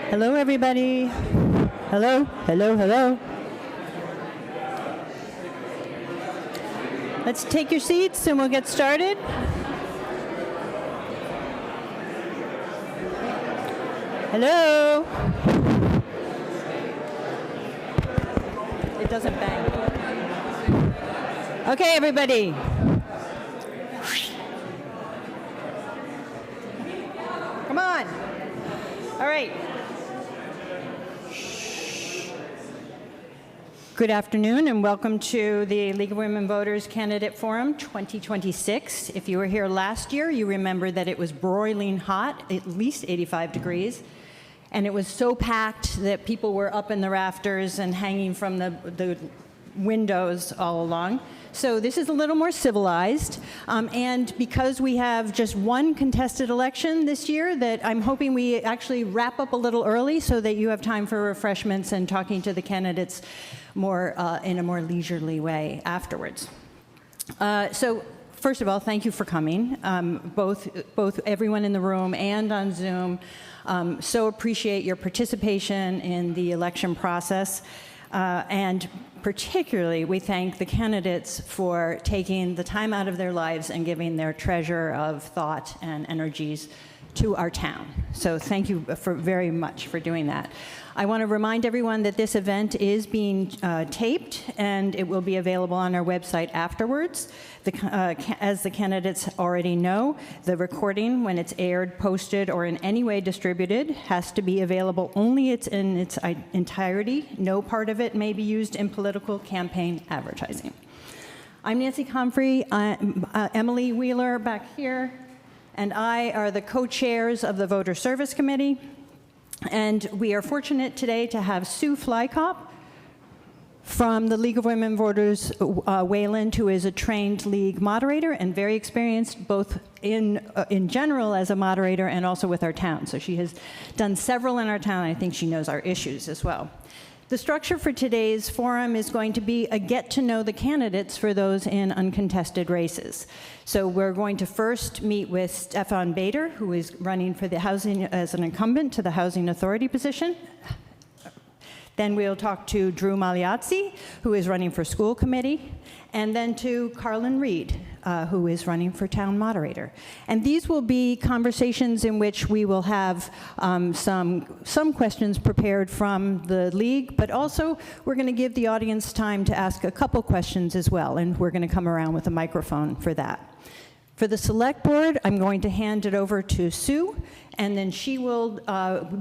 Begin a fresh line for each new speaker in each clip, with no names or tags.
Hello, everybody. Hello, hello, hello. Let's take your seats and we'll get started. Hello. It doesn't bang. Okay, everybody. Come on. All right. Good afternoon and welcome to the League of Women Voters Candidate Forum 2026. If you were here last year, you remember that it was broiling hot, at least 85 degrees, and it was so packed that people were up in the rafters and hanging from the windows all along. So this is a little more civilized, and because we have just one contested election this year, that I'm hoping we actually wrap up a little early so that you have time for refreshments and talking to the candidates more in a more leisurely way afterwards. So first of all, thank you for coming, both everyone in the room and on Zoom. So appreciate your participation in the election process, and particularly, we thank the candidates for taking the time out of their lives and giving their treasure of thought and energies to our town. So thank you very much for doing that. I want to remind everyone that this event is being taped and it will be available on our website afterwards. As the candidates already know, the recording, when it's aired, posted, or in any way distributed, has to be available only in its entirety. No part of it may be used in political campaign advertising. I'm Nancy Comfrey. Emily Wheeler back here, and I are the co-chairs of the Voter Service Committee. And we are fortunate today to have Sue Flykop from the League of Women Voters Wayland, who is a trained league moderator and very experienced both in general as a moderator and also with our town. So she has done several in our town. I think she knows our issues as well. The structure for today's forum is going to be a get to know the candidates for those in uncontested races. So we're going to first meet with Stefan Bader, who is running for the housing as an incumbent to the Housing Authority position. Then we'll talk to Drew Magliazzi, who is running for school committee, and then to Carlin Reed, who is running for town moderator. And these will be conversations in which we will have some questions prepared from the league, but also we're going to give the audience time to ask a couple questions as well, and we're going to come around with a microphone for that. For the select board, I'm going to hand it over to Sue, and then she will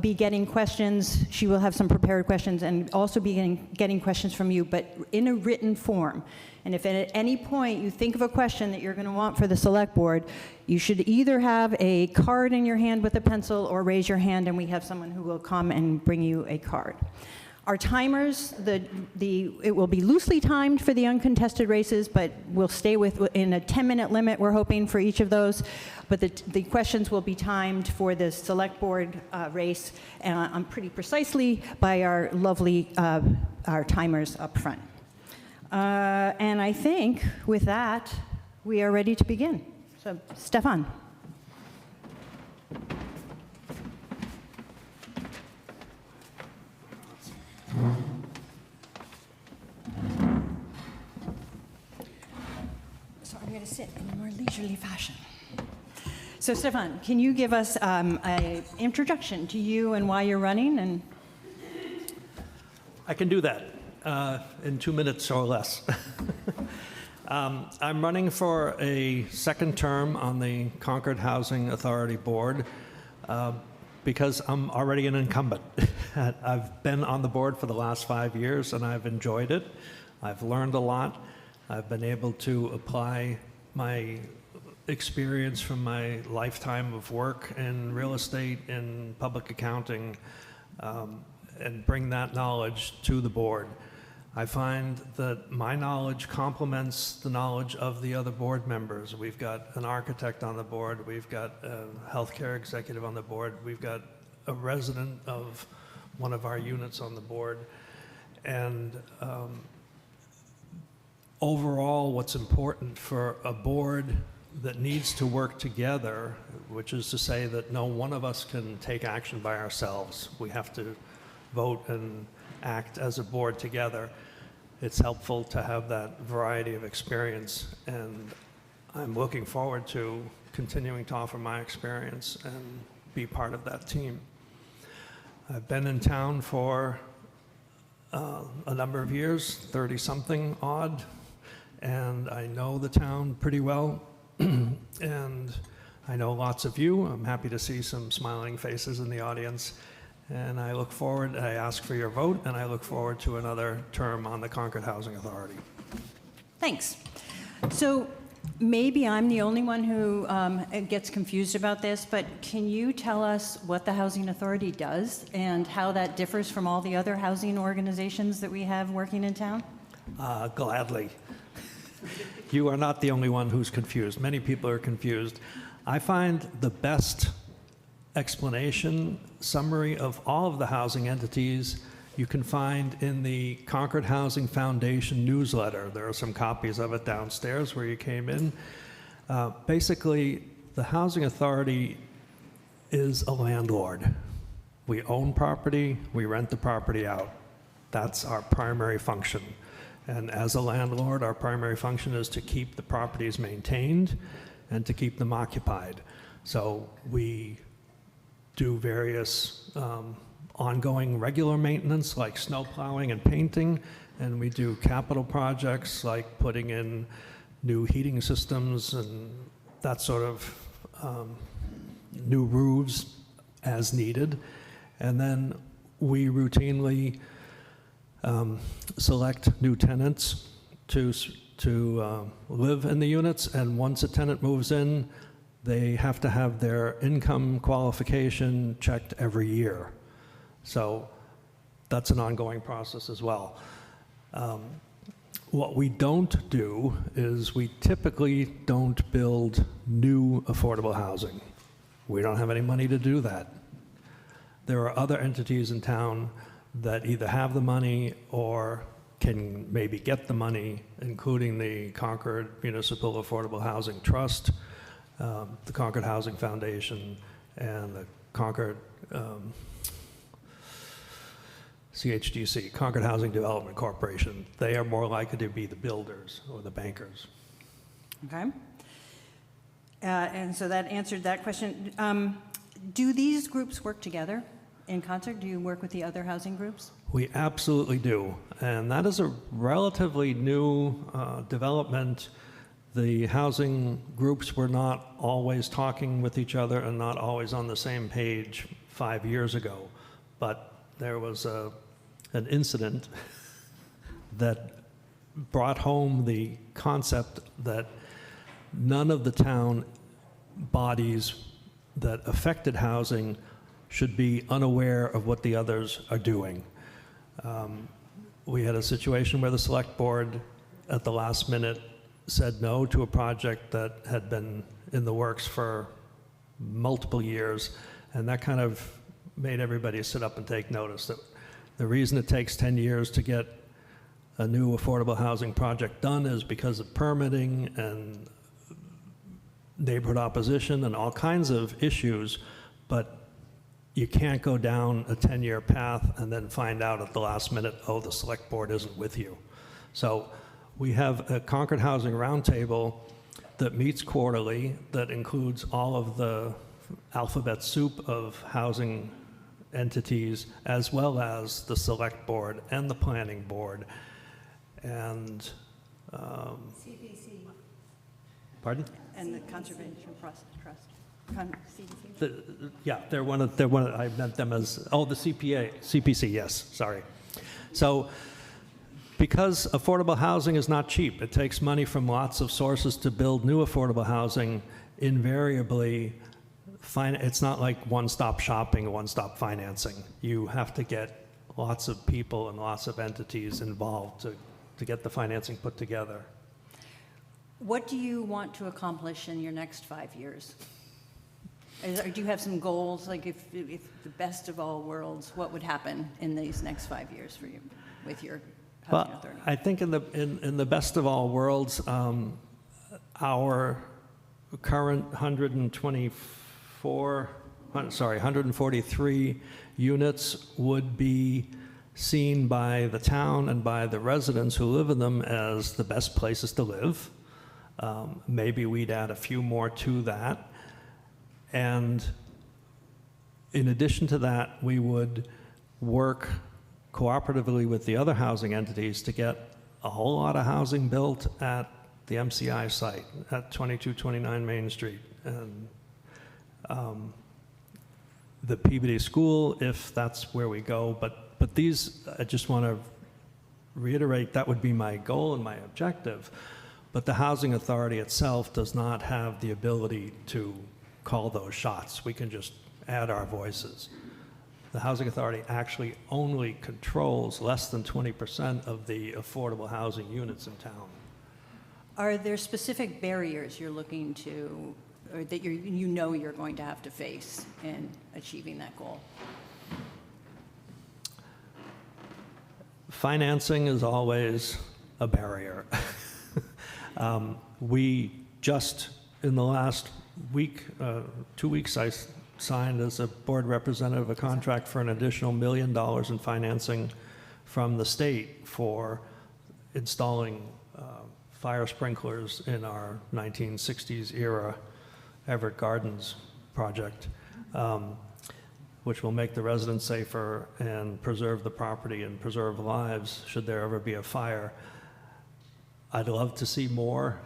be getting questions. She will have some prepared questions and also be getting questions from you, but in a written form. And if at any point you think of a question that you're going to want for the select board, you should either have a card in your hand with a pencil or raise your hand, and we have someone who will come and bring you a card. Our timers, it will be loosely timed for the uncontested races, but we'll stay in a 10-minute limit, we're hoping, for each of those. But the questions will be timed for the select board race pretty precisely by our lovely our timers up front. And I think with that, we are ready to begin. So, Stefan. So I'm going to sit in a more leisurely fashion. So Stefan, can you give us an introduction to you and why you're running? And
I can do that in 2 minutes or less. I'm running for a second term on the Concord Housing Authority Board because I'm already an incumbent. I've been on the board for the last 5 years and I've enjoyed it. I've learned a lot. I've been able to apply my experience from my lifetime of work in real estate and public accounting and bring that knowledge to the board. I find that my knowledge complements the knowledge of the other board members. We've got an architect on the board, we've got a healthcare executive on the board, we've got a resident of one of our units on the board. And overall, what's important for a board that needs to work together, which is to say that no one of us can take action by ourselves. We have to vote and act as a board together. It's helpful to have that variety of experience, and I'm looking forward to continuing to offer my experience and be part of that team. I've been in town for a number of years, 30-something odd, and I know the town pretty well, and I know lots of you. I'm happy to see some smiling faces in the audience, and I look forward, I ask for your vote, and I look forward to another term on the Concord Housing Authority.
Thanks. So maybe I'm the only one who gets confused about this, but can you tell us what the Housing Authority does and how that differs from all the other housing organizations that we have working in town?
Gladly. You are not the only one who's confused. Many people are confused. I find the best explanation, summary of all of the housing entities you can find in the Concord Housing Foundation newsletter. There are some copies of it downstairs where you came in. Basically, the Housing Authority is a landlord. We own property, we rent the property out. That's our primary function. And as a landlord, our primary function is to keep the properties maintained and to keep them occupied. So we do various ongoing regular maintenance like snow plowing and painting, and we do capital projects like putting in new heating systems and that sort of new roofs as needed. And then we routinely select new tenants to live in the units, and once a tenant moves in, they have to have their income qualification checked every year. So that's an ongoing process as well. What we don't do is we typically don't build new affordable housing. We don't have any money to do that. There are other entities in town that either have the money or can maybe get the money, including the Concord Municipal Affordable Housing Trust, the Concord Housing Foundation, and the Concord CHDC, Concord Housing Development Corporation. They are more likely to be the builders or the bankers.
Okay. And so that answered that question. Do these groups work together in concert? Do you work with the other housing groups?
We absolutely do. And that is a relatively new development. The housing groups were not always talking with each other and not always on the same page 5 years ago. But there was an incident that brought home the concept that none of the town bodies that affected housing should be unaware of what the others are doing. We had a situation where the select board at the last minute said no to a project that had been in the works for multiple years, and that kind of made everybody sit up and take notice that the reason it takes 10 years to get a new affordable housing project done is because of permitting and neighborhood opposition and all kinds of issues, but you can't go down a 10-year path and then find out at the last minute, oh, the select board isn't with you. So we have a Concord Housing Roundtable that meets quarterly that includes all of the alphabet soup of housing entities, as well as the select board and the planning board. And
CPC.
pardon?
And the Conservation Trust.
Yeah, they're one of, I meant them as, oh, the CPC, yes, sorry. So because affordable housing is not cheap, it takes money from lots of sources to build new affordable housing. Invariably, it's not like one-stop shopping or one-stop financing. You have to get lots of people and lots of entities involved to get the financing put together.
What do you want to accomplish in your next 5 years? Or do you have some goals, like if the best of all worlds, what would happen in these next 5 years for you with your housing authority?
I think in the best of all worlds, our current 143 units would be seen by the town and by the residents who live in them as the best places to live. Maybe we'd add a few more to that. And in addition to that, we would work cooperatively with the other housing entities to get a whole lot of housing built at the MCI site at 2229 Main Street. And the Peabody School, if that's where we go. But these, I just want to reiterate, that would be my goal and my objective. But the Housing Authority itself does not have the ability to call those shots. We can just add our voices. The Housing Authority actually only controls less than 20% of the affordable housing units in town.
Are there specific barriers you're looking to, or that you know you're going to have to face in achieving that goal?
Financing is always a barrier. We just, in the last week, 2 weeks, I signed as a board representative a contract for an additional $1 million in financing from the state for installing fire sprinklers in our 1960s era Everett Gardens project, which will make the residents safer and preserve the property and preserve lives should there ever be a fire. I'd love to see more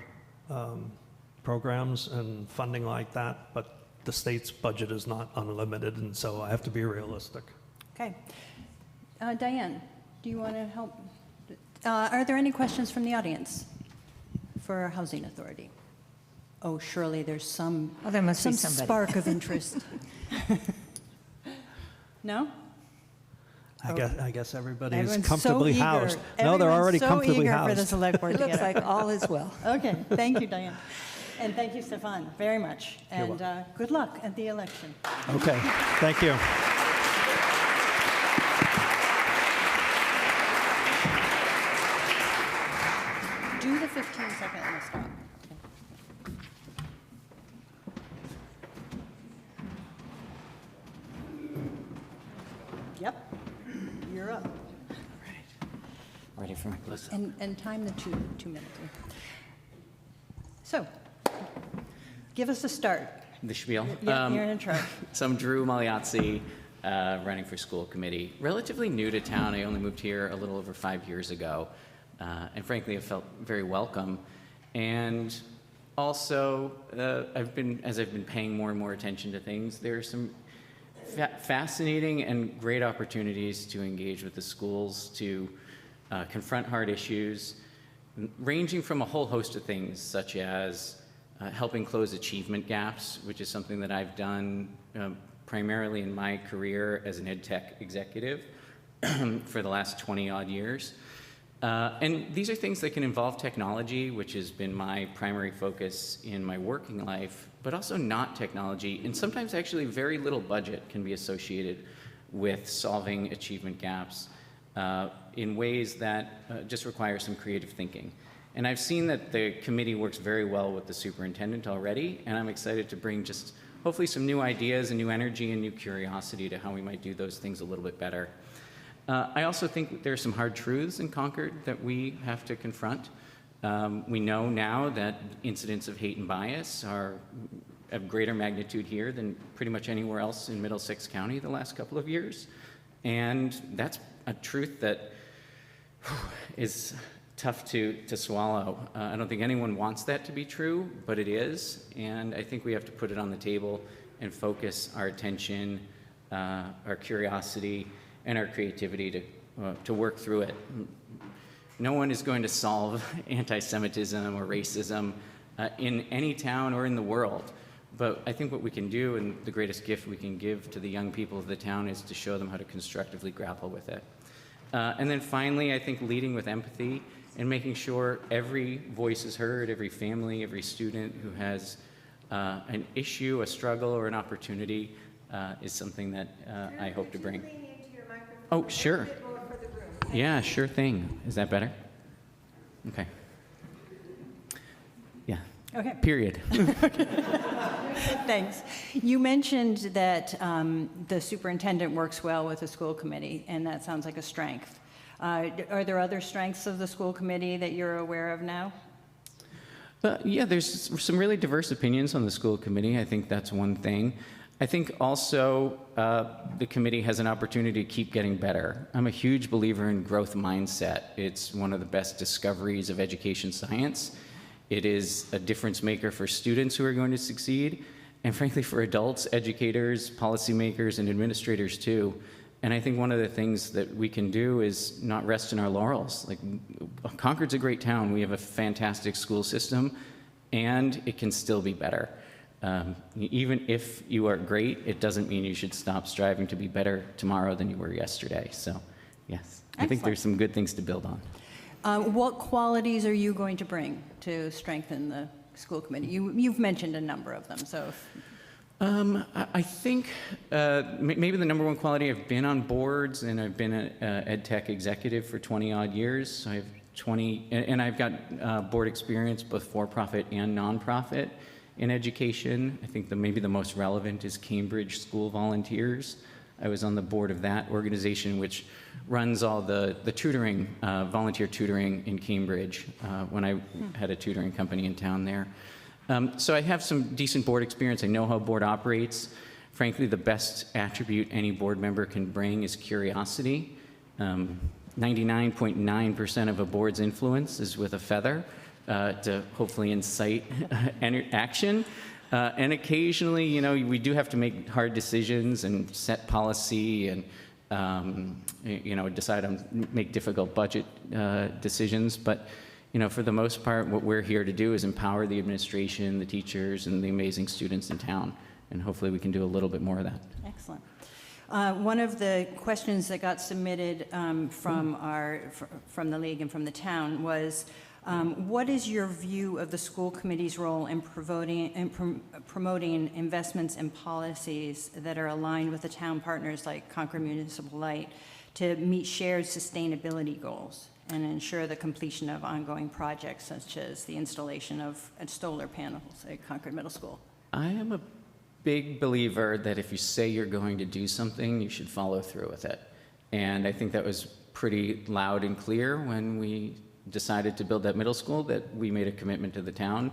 programs and funding like that, but the state's budget is not unlimited, and so I have to be realistic.
Okay. Diane, do you want to help? Are there any questions from the audience for our Housing Authority? Oh, surely there's some,
Oh, there must be
some
somebody.
spark of interest. No?
I guess everybody is
Everyone's
comfortably
so eager.
housed. No, they're already comfortably
so eager for the
housed.
select board
It
to
looks
get
like all is well.
Okay, thank you, Diane. And thank you, Stefan, very much.
You're
And good luck at the election.
Okay, thank you.
Do the 15-second and stop. Okay. Yep, you're up.
Ready for my listen.
And time the two minutes. So, give us a start.
The spiel.
Yeah, you're in charge.
So I'm Drew Magliazzi, running for school committee. Relatively new to town. I only moved here a little over 5 years ago. And frankly, I felt very welcome. And also, as I've been paying more and more attention to things, there are some fascinating and great opportunities to engage with the schools, to confront hard issues, ranging from a whole host of things, such as helping close achievement gaps, which is something that I've done primarily in my career as an ed tech executive for the last 20-odd years. And these are things that can involve technology, which has been my primary focus in my working life, but also not technology. And sometimes actually very little budget can be associated with solving achievement gaps in ways that just require some creative thinking. And I've seen that the committee works very well with the superintendent already, and I'm excited to bring just hopefully some new ideas and new energy and new curiosity to how we might do those things a little bit better. I also think there are some hard truths in Concord that we have to confront. We know now that incidents of hate and bias are of greater magnitude here than pretty much anywhere else in Middlesex County the last couple of years. And that's a truth that is tough to swallow. I don't think anyone wants that to be true, but it is. And I think we have to put it on the table and focus our attention, our curiosity, and our creativity to work through it. No one is going to solve anti-Semitism or racism in any town or in the world. But I think what we can do, and the greatest gift we can give to the young people of the town, is to show them how to constructively grapple with it. And then finally, I think leading with empathy and making sure every voice is heard, every family, every student who has an issue, a struggle, or an opportunity is something that I hope to bring. Oh, sure. Yeah, sure thing. Is that better? Okay. Yeah.
Okay.
period.
Thanks. You mentioned that the superintendent works well with the school committee, and that sounds like a strength. Are there other strengths of the school committee that you're aware of now?
Yeah, there's some really diverse opinions on the school committee. I think that's one thing. I think also the committee has an opportunity to keep getting better. I'm a huge believer in growth mindset. It's one of the best discoveries of education science. It is a difference maker for students who are going to succeed, and frankly for adults, educators, policymakers, and administrators too. And I think one of the things that we can do is not rest in our laurels. Like, Concord's a great town. We have a fantastic school system, and it can still be better. Even if you are great, it doesn't mean you should stop striving to be better tomorrow than you were yesterday. So, yes, I think there's some good things to build on.
What qualities are you going to bring to strengthen the school committee? You've mentioned a number of them, so.
I think maybe the number one quality, I've been on boards and I've been an ed tech executive for 20 odd years. So I have 20, and I've got board experience, both for-profit and nonprofit in education. I think maybe the most relevant is Cambridge School Volunteers. I was on the board of that organization, which runs all the tutoring, volunteer tutoring in Cambridge when I had a tutoring company in town there. So I have some decent board experience. I know how a board operates. Frankly, the best attribute any board member can bring is curiosity. 99.9% of a board's influence is with a feather to hopefully incite action. And occasionally, you know, we do have to make hard decisions and set policy and, you know, make difficult budget decisions. But you know, for the most part, what we're here to do is empower the administration, the teachers, and the amazing students in town. And hopefully we can do a little bit more of that.
Excellent. One of the questions that got submitted from the league and from the town was, what is your view of the school committee's role in promoting investments and policies that are aligned with the town partners like Concord Municipal Light to meet shared sustainability goals and ensure the completion of ongoing projects such as the installation of solar panels at Concord Middle School?
I am a big believer that if you say you're going to do something, you should follow through with it. And I think that was pretty loud and clear when we decided to build that middle school, that we made a commitment to the town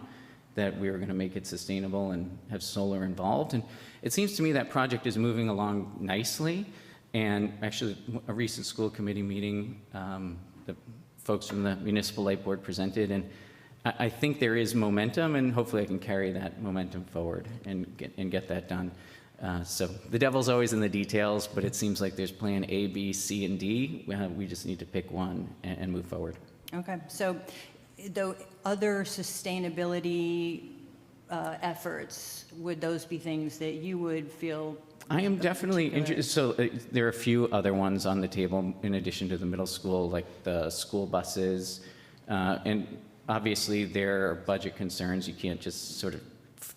that we were going to make it sustainable and have solar involved. And it seems to me that project is moving along nicely. And actually, a recent school committee meeting, the folks from the Municipal Light Board presented, and I think there is momentum, and hopefully I can carry that momentum forward and get that done. So the devil's always in the details, but it seems like there's plan A, B, C, and D. We just need to pick one and move forward.
Okay, so the other sustainability efforts, would those be things that you would feel?
I am definitely interested. So there are a few other ones on the table in addition to the middle school, like the school buses. And obviously there are budget concerns. You can't just sort of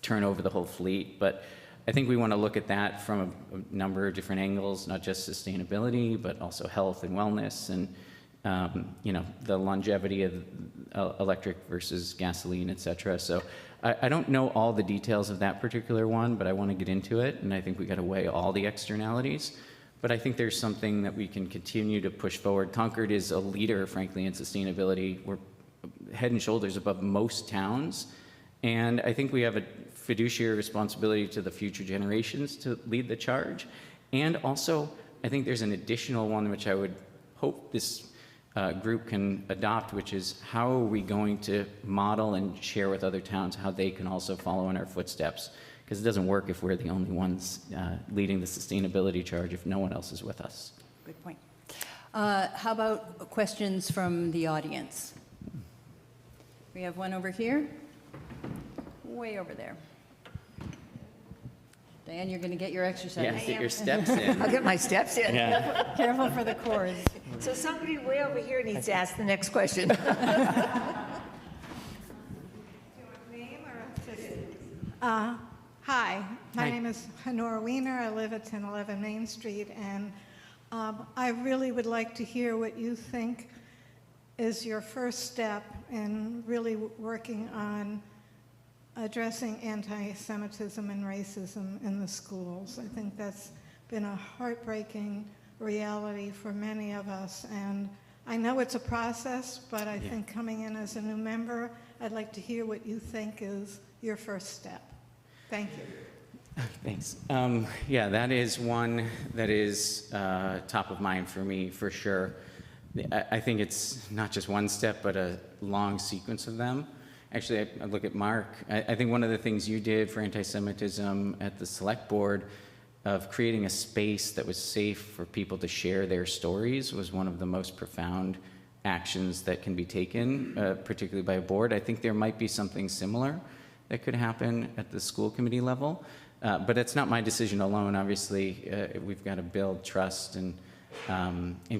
turn over the whole fleet. But I think we want to look at that from a number of different angles, not just sustainability, but also health and wellness and you know, the longevity of electric versus gasoline, et cetera. So I don't know all the details of that particular one, but I want to get into it, and I think we got to weigh all the externalities. But I think there's something that we can continue to push forward. Concord is a leader, frankly, in sustainability. We're head and shoulders above most towns, and I think we have a fiduciary responsibility to the future generations to lead the charge. And also, I think there's an additional one which I would hope this group can adopt, which is how are we going to model and share with other towns how they can also follow in our footsteps? Because it doesn't work if we're the only ones leading the sustainability charge if no one else is with us.
Good point. How about questions from the audience? We have one over here, way over there. Diane, you're going to get your exercise.
Yeah, get your steps in.
I'll get my steps in.
Yeah.
Careful for the cords.
So somebody way over here needs to ask the next question.
Do you want name or a city? Hi, my name is Honora Wiener. I live at 1011 Main Street, and I really would like to hear what you think is your first step in really working on addressing anti-Semitism and racism in the schools. I think that's been a heartbreaking reality for many of us, and I know it's a process, but I think coming in as a new member, I'd like to hear what you think is your first step. Thank you.
Thanks. Yeah, that is one that is top of mind for me, for sure. I think it's not just one step, but a long sequence of them. Actually, I look at Mark. I think one of the things you did for anti-Semitism at the select board of creating a space that was safe for people to share their stories was one of the most profound actions that can be taken, particularly by a board. I think there might be something similar that could happen at the school committee level, but it's not my decision alone. Obviously, we've got to build trust and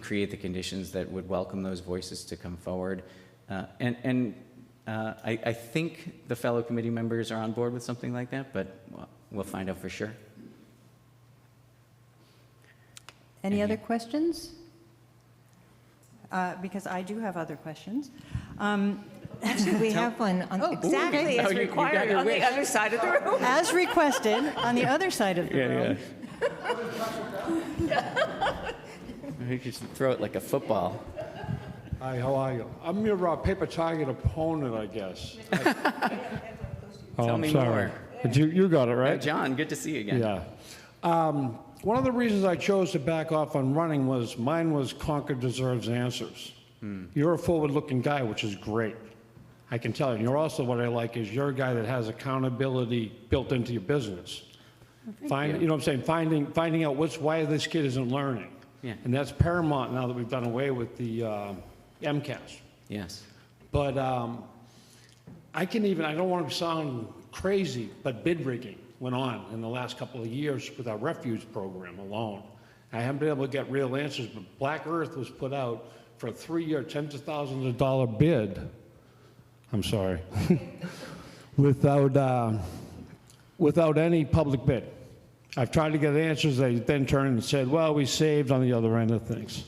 create the conditions that would welcome those voices to come forward. I think the fellow committee members are on board with something like that, but we'll find out for sure.
Any other questions? Because I do have other questions.
Actually, we have one on exactly
okay.
as
Oh, you got
required
your
on the
wish.
other side of the room.
As requested, on the other side of the room.
You could throw it like a football.
Hi, how are you? I'm your paper target opponent, I guess. Oh,
Tell
I'm
me
sorry.
more.
But you got it, right?
John, good to see you again.
Yeah. One of the reasons I chose to back off on running was mine was Concord deserves answers. You're a forward-looking guy, which is great. I can tell you. And you're also, what I like is you're a guy that has accountability built into your business. You know what I'm saying? Finding out why this kid isn't learning.
Yeah.
And that's paramount now that we've done away with the MCAS.
Yes.
But I don't want to sound crazy, but bid rigging went on in the last couple of years with our refuge program alone. I haven't been able to get real answers, but Black Earth was put out for a 3-year, tens of thousands of dollar bid. I'm sorry. without any public bid. I've tried to get answers. They then turned and said, well, we saved on the other end of things.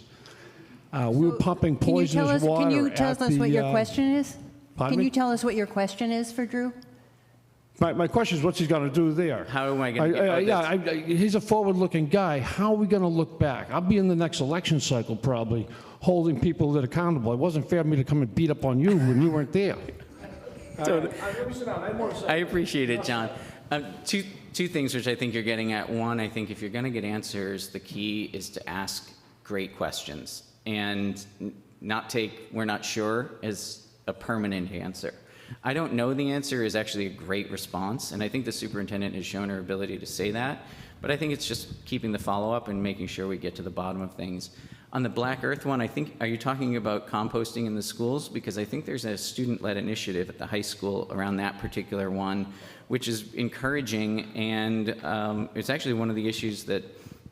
We were pumping poisonous water.
Can you tell us what your question is?
Pardon
Can
me?
you tell us what your question is for Drew?
My question is, what's he going to do there?
How am I going to get
He's a forward-looking guy. How are we going to look back? I'll be in the next election cycle probably holding people that are accountable. It wasn't fair for me to come and beat up on you when you weren't there.
I appreciate it, John. Two things which I think you're getting at. One, I think if you're going to get answers, the key is to ask great questions and not take "we're not sure" as a permanent answer. I don't know the answer is actually a great response, and I think the superintendent has shown her ability to say that, but I think it's just keeping the follow-up and making sure we get to the bottom of things. On the Black Earth one, I think, are you talking about composting in the schools? Because I think there's a student-led initiative at the high school around that particular one, which is encouraging, and it's actually one of the issues that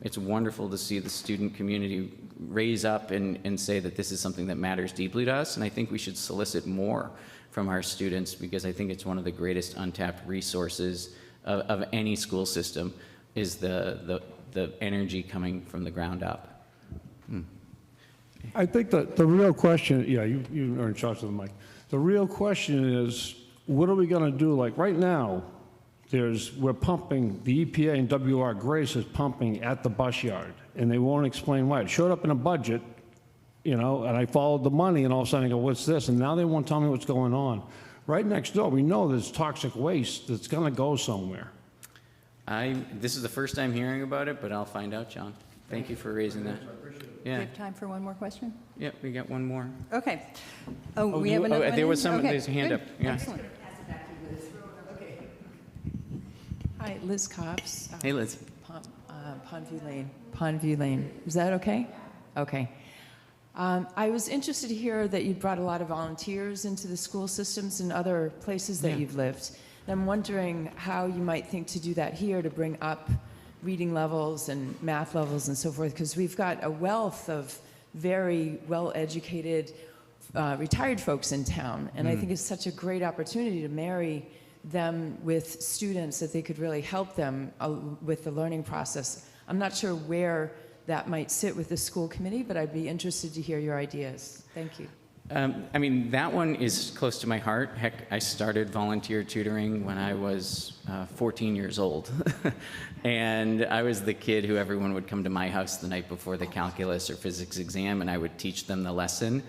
it's wonderful to see the student community raise up and say that this is something that matters deeply to us, and I think we should solicit more from our students because I think it's one of the greatest untapped resources of any school system is the energy coming from the ground up.
I think that the real question, you are in charge of the mic. The real question is, what are we going to do? Like right now, we're pumping, the EPA and WR Grace is pumping at the bus yard, and they won't explain why. It showed up in a budget, and I followed the money, and all of a sudden I go, what's this? And now they won't tell me what's going on. Right next door, we know there's toxic waste that's going to go somewhere.
This is the first time hearing about it, but I'll find out, John. Thank you for raising that.
Do
Yeah.
we have time for one more question?
Yeah, we got one more.
Okay. Oh, we have another one
there was
in?
someone,
Okay,
there's a hand
good.
up. Yeah.
Excellent.
Hi, Liz Cops.
Hey, Liz.
Pondview Lane. Is that okay? Okay. I was interested to hear that you brought a lot of volunteers into the school systems and other places that you've lived. And I'm wondering how you might think to do that here to bring up reading levels and math levels and so forth, because we've got a wealth of very well-educated retired folks in town. And I think it's such a great opportunity to marry them with students that they could really help them with the learning process. I'm not sure where that might sit with the school committee, but I'd be interested to hear your ideas. Thank you.
I mean, that one is close to my heart. Heck, I started volunteer tutoring when I was 14 years old. And I was the kid who everyone would come to my house the night before the calculus or physics exam, and I would teach them the lesson.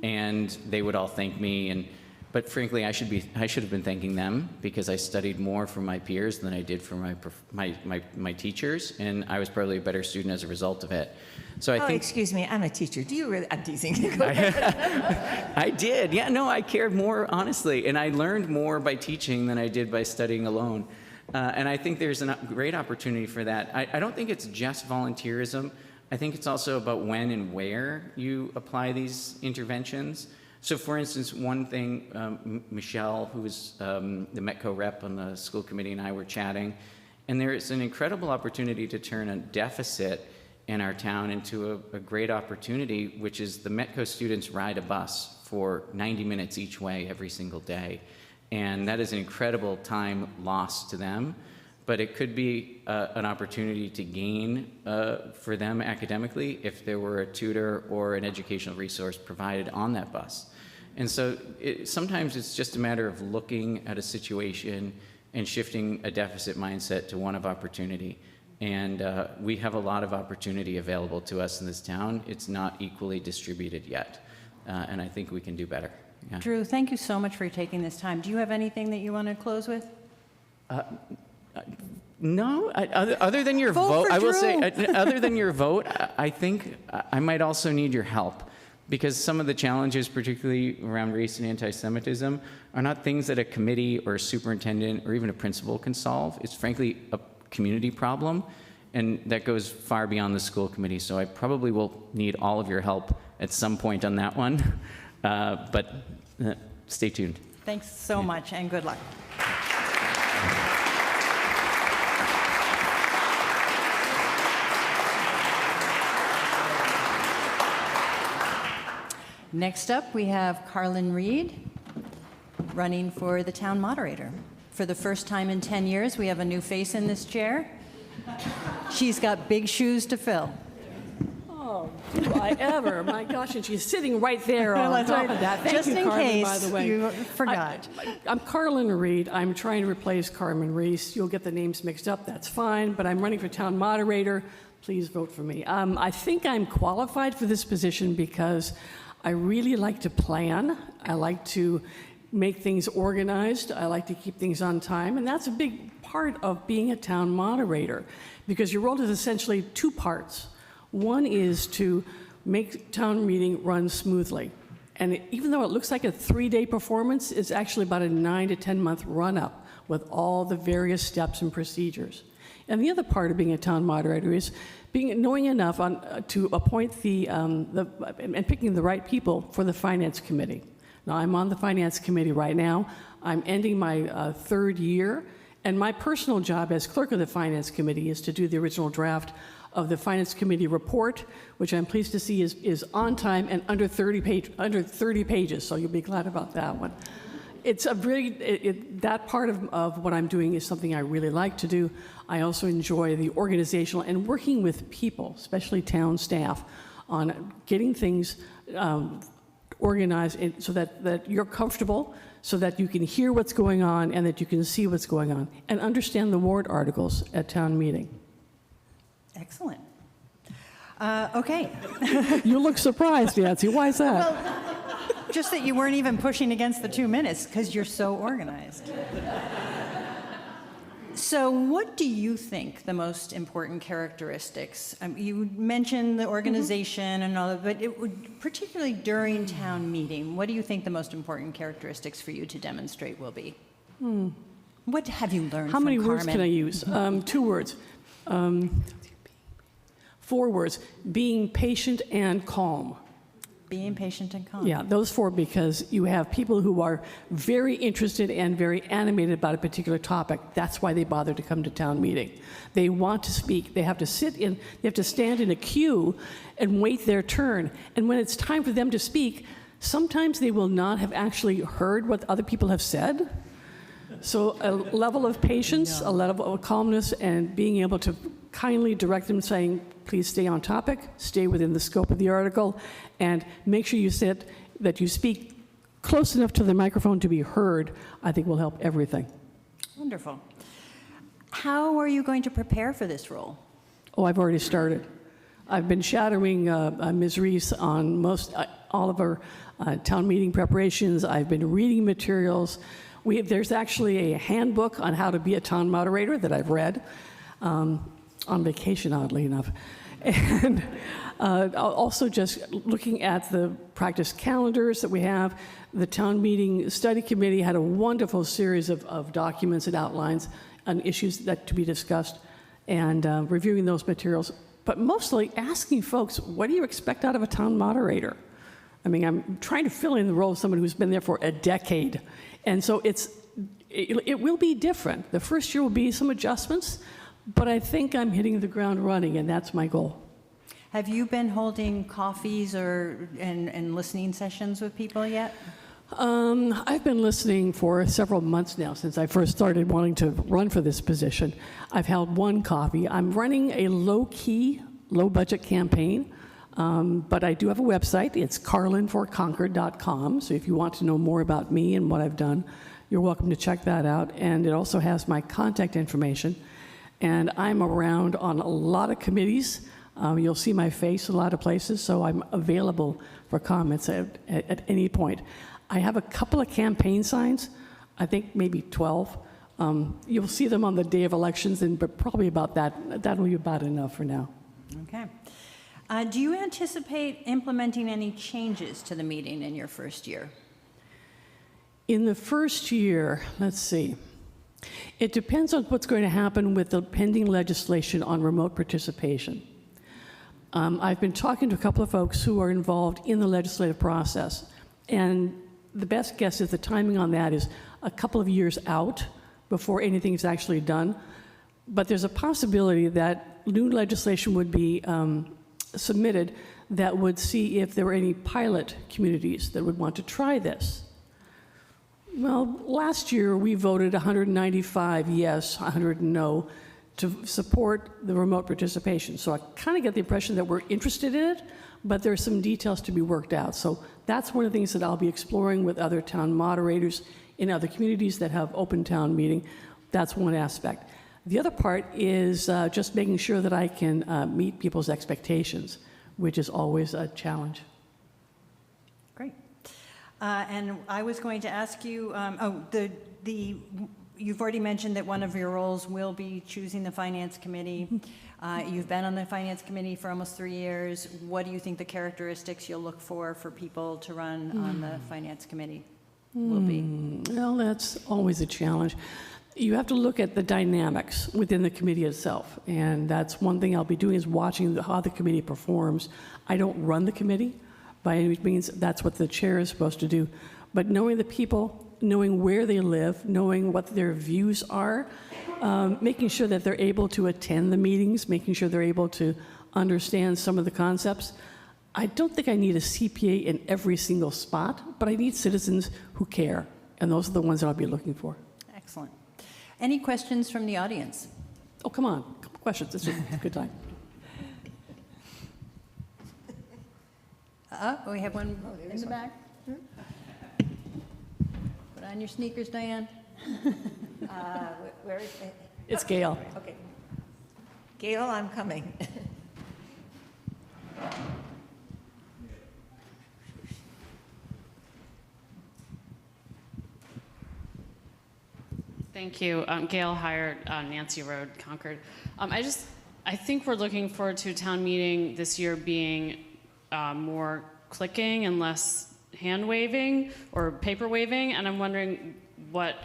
And they would all thank me. But frankly, I should have been thanking them, because I studied more from my peers than I did from my teachers, and I was probably a better student as a result of it. So I think.
Excuse me, I'm a teacher. Do you really? I'm teasing.
I did. Yeah, no, I cared more, honestly, and I learned more by teaching than I did by studying alone. And I think there's a great opportunity for that. I don't think it's just volunteerism. I think it's also about when and where you apply these interventions. So for instance, one thing, Michelle, who was the Metco rep on the school committee, and I were chatting, and there is an incredible opportunity to turn a deficit in our town into a great opportunity, which is the Metco students ride a bus for 90 minutes each way every single day. And that is an incredible time lost to them, but it could be an opportunity to gain for them academically if there were a tutor or an educational resource provided on that bus. And so sometimes it's just a matter of looking at a situation and shifting a deficit mindset to one of opportunity. And we have a lot of opportunity available to us in this town. It's not equally distributed yet, and I think we can do better. Yeah.
Drew, thank you so much for taking this time. Do you have anything that you want to close with?
No, other than your vote, I will say, other than your vote, I think I might also need your help, because some of the challenges, particularly around race and anti-Semitism, are not things that a committee or a superintendent or even a principal can solve. It's frankly a community problem, and that goes far beyond the school committee. So I probably will need all of your help at some point on that one, but stay tuned.
Thanks so much, and good luck. Next up, we have Carlin Reed, running for the town moderator. For the first time in 10 years, we have a new face in this chair. She's got big shoes to fill.
Oh, do I ever? My gosh, and she's sitting right there on top of that. Thank
Just
you,
in
Carmen,
case
by the way.
you forgot.
I'm Carlin Reed. I'm trying to replace Carmen Reese. You'll get the names mixed up. That's fine, but I'm running for town moderator. Please vote for me. I think I'm qualified for this position because I really like to plan. I like to make things organized. I like to keep things on time, and that's a big part of being a town moderator, because your role is essentially two parts. One is to make town meeting run smoothly, and even though it looks like a 3-day performance, it's actually about a 9 to 10 month run-up with all the various steps and procedures. And the other part of being a town moderator is knowing enough to appoint and picking the right people for the finance committee. Now, I'm on the finance committee right now. I'm ending my third year, and my personal job as clerk of the finance committee is to do the original draft of the finance committee report, which I'm pleased to see is on time and under 30 pages, so you'll be glad about that one. It's a really, that part of what I'm doing is something I really like to do. I also enjoy the organizational and working with people, especially town staff, on getting things organized so that you're comfortable, so that you can hear what's going on and that you can see what's going on and understand the warrant articles at town meeting.
Excellent. Okay.
You look surprised, Nancy. Why is that?
Well, just that you weren't even pushing against the 2 minutes because you're so organized. So what do you think the most important characteristics? You mentioned the organization and all of it, but it would, particularly during town meeting, what do you think the most important characteristics for you to demonstrate will be? What have you learned
How
from
many
Carmen?
words can I use? 2 words. 4 words. Being patient and calm.
Being patient and calm.
Yeah, those 4, because you have people who are very interested and very animated about a particular topic. That's why they bother to come to town meeting. They want to speak. They have to they have to stand in a queue and wait their turn. And when it's time for them to speak, sometimes they will not have actually heard what other people have said. So a level of patience, a level of calmness, and being able to kindly direct them, saying, please stay on topic, stay within the scope of the article, and make sure you sit that you speak close enough to the microphone to be heard, I think will help everything.
Wonderful. How are you going to prepare for this role?
Oh, I've already started. I've been shadowing Ms. Reese on all of our town meeting preparations. I've been reading materials. There's actually a handbook on how to be a town moderator that I've read on vacation, oddly enough. And also just looking at the practice calendars that we have. The town meeting study committee had a wonderful series of documents and outlines on issues that to be discussed, and reviewing those materials, but mostly asking folks, what do you expect out of a town moderator? I mean, I'm trying to fill in the role of someone who's been there for a decade, and so it will be different. The first year will be some adjustments, but I think I'm hitting the ground running, and that's my goal.
Have you been holding coffees and listening sessions with people yet?
I've been listening for several months now since I first started wanting to run for this position. I've held one coffee. I'm running a low-key, low-budget campaign, but I do have a website. It's carlinforconcord.com, so if you want to know more about me and what I've done, you're welcome to check that out. And it also has my contact information. And I'm around on a lot of committees. You'll see my face a lot of places, so I'm available for comments at any point. I have a couple of campaign signs, I think maybe 12. You'll see them on the day of elections, but probably about that'll be about enough for now.
Okay. Do you anticipate implementing any changes to the meeting in your first year?
In the first year, let's see. It depends on what's going to happen with the pending legislation on remote participation. I've been talking to a couple of folks who are involved in the legislative process, and the best guess is the timing on that is a couple of years out before anything is actually done. But there's a possibility that new legislation would be submitted that would see if there were any pilot communities that would want to try this. Well, last year we voted 195 yes, 100 no to support the remote participation. So I kind of get the impression that we're interested in it, but there are some details to be worked out. So that's one of the things that I'll be exploring with other town moderators in other communities that have open town meeting. That's one aspect. The other part is just making sure that I can meet people's expectations, which is always a challenge.
Great. And I was going to ask you, you've already mentioned that one of your roles will be choosing the Finance Committee. You've been on the Finance Committee for almost 3 years. What do you think the characteristics you'll look for people to run on the Finance Committee will be?
Well, that's always a challenge. You have to look at the dynamics within the committee itself, and that's one thing I'll be doing is watching how the committee performs. I don't run the committee by any means. That's what the chair is supposed to do. But knowing the people, knowing where they live, knowing what their views are, making sure that they're able to attend the meetings, making sure they're able to understand some of the concepts. I don't think I need a CPA in every single spot, but I need citizens who care, and those are the ones that I'll be looking for.
Excellent. Any questions from the audience?
Oh, come on. A couple questions. It's a good time.
We have one in the back. Put on your sneakers, Diane.
Where is it?
It's Gail.
Okay. Gail, I'm coming.
Thank you. Gail Hired, Nancy Road, Concord. I think we're looking forward to a town meeting this year being more clicking and less hand waving or paper waving, and I'm wondering what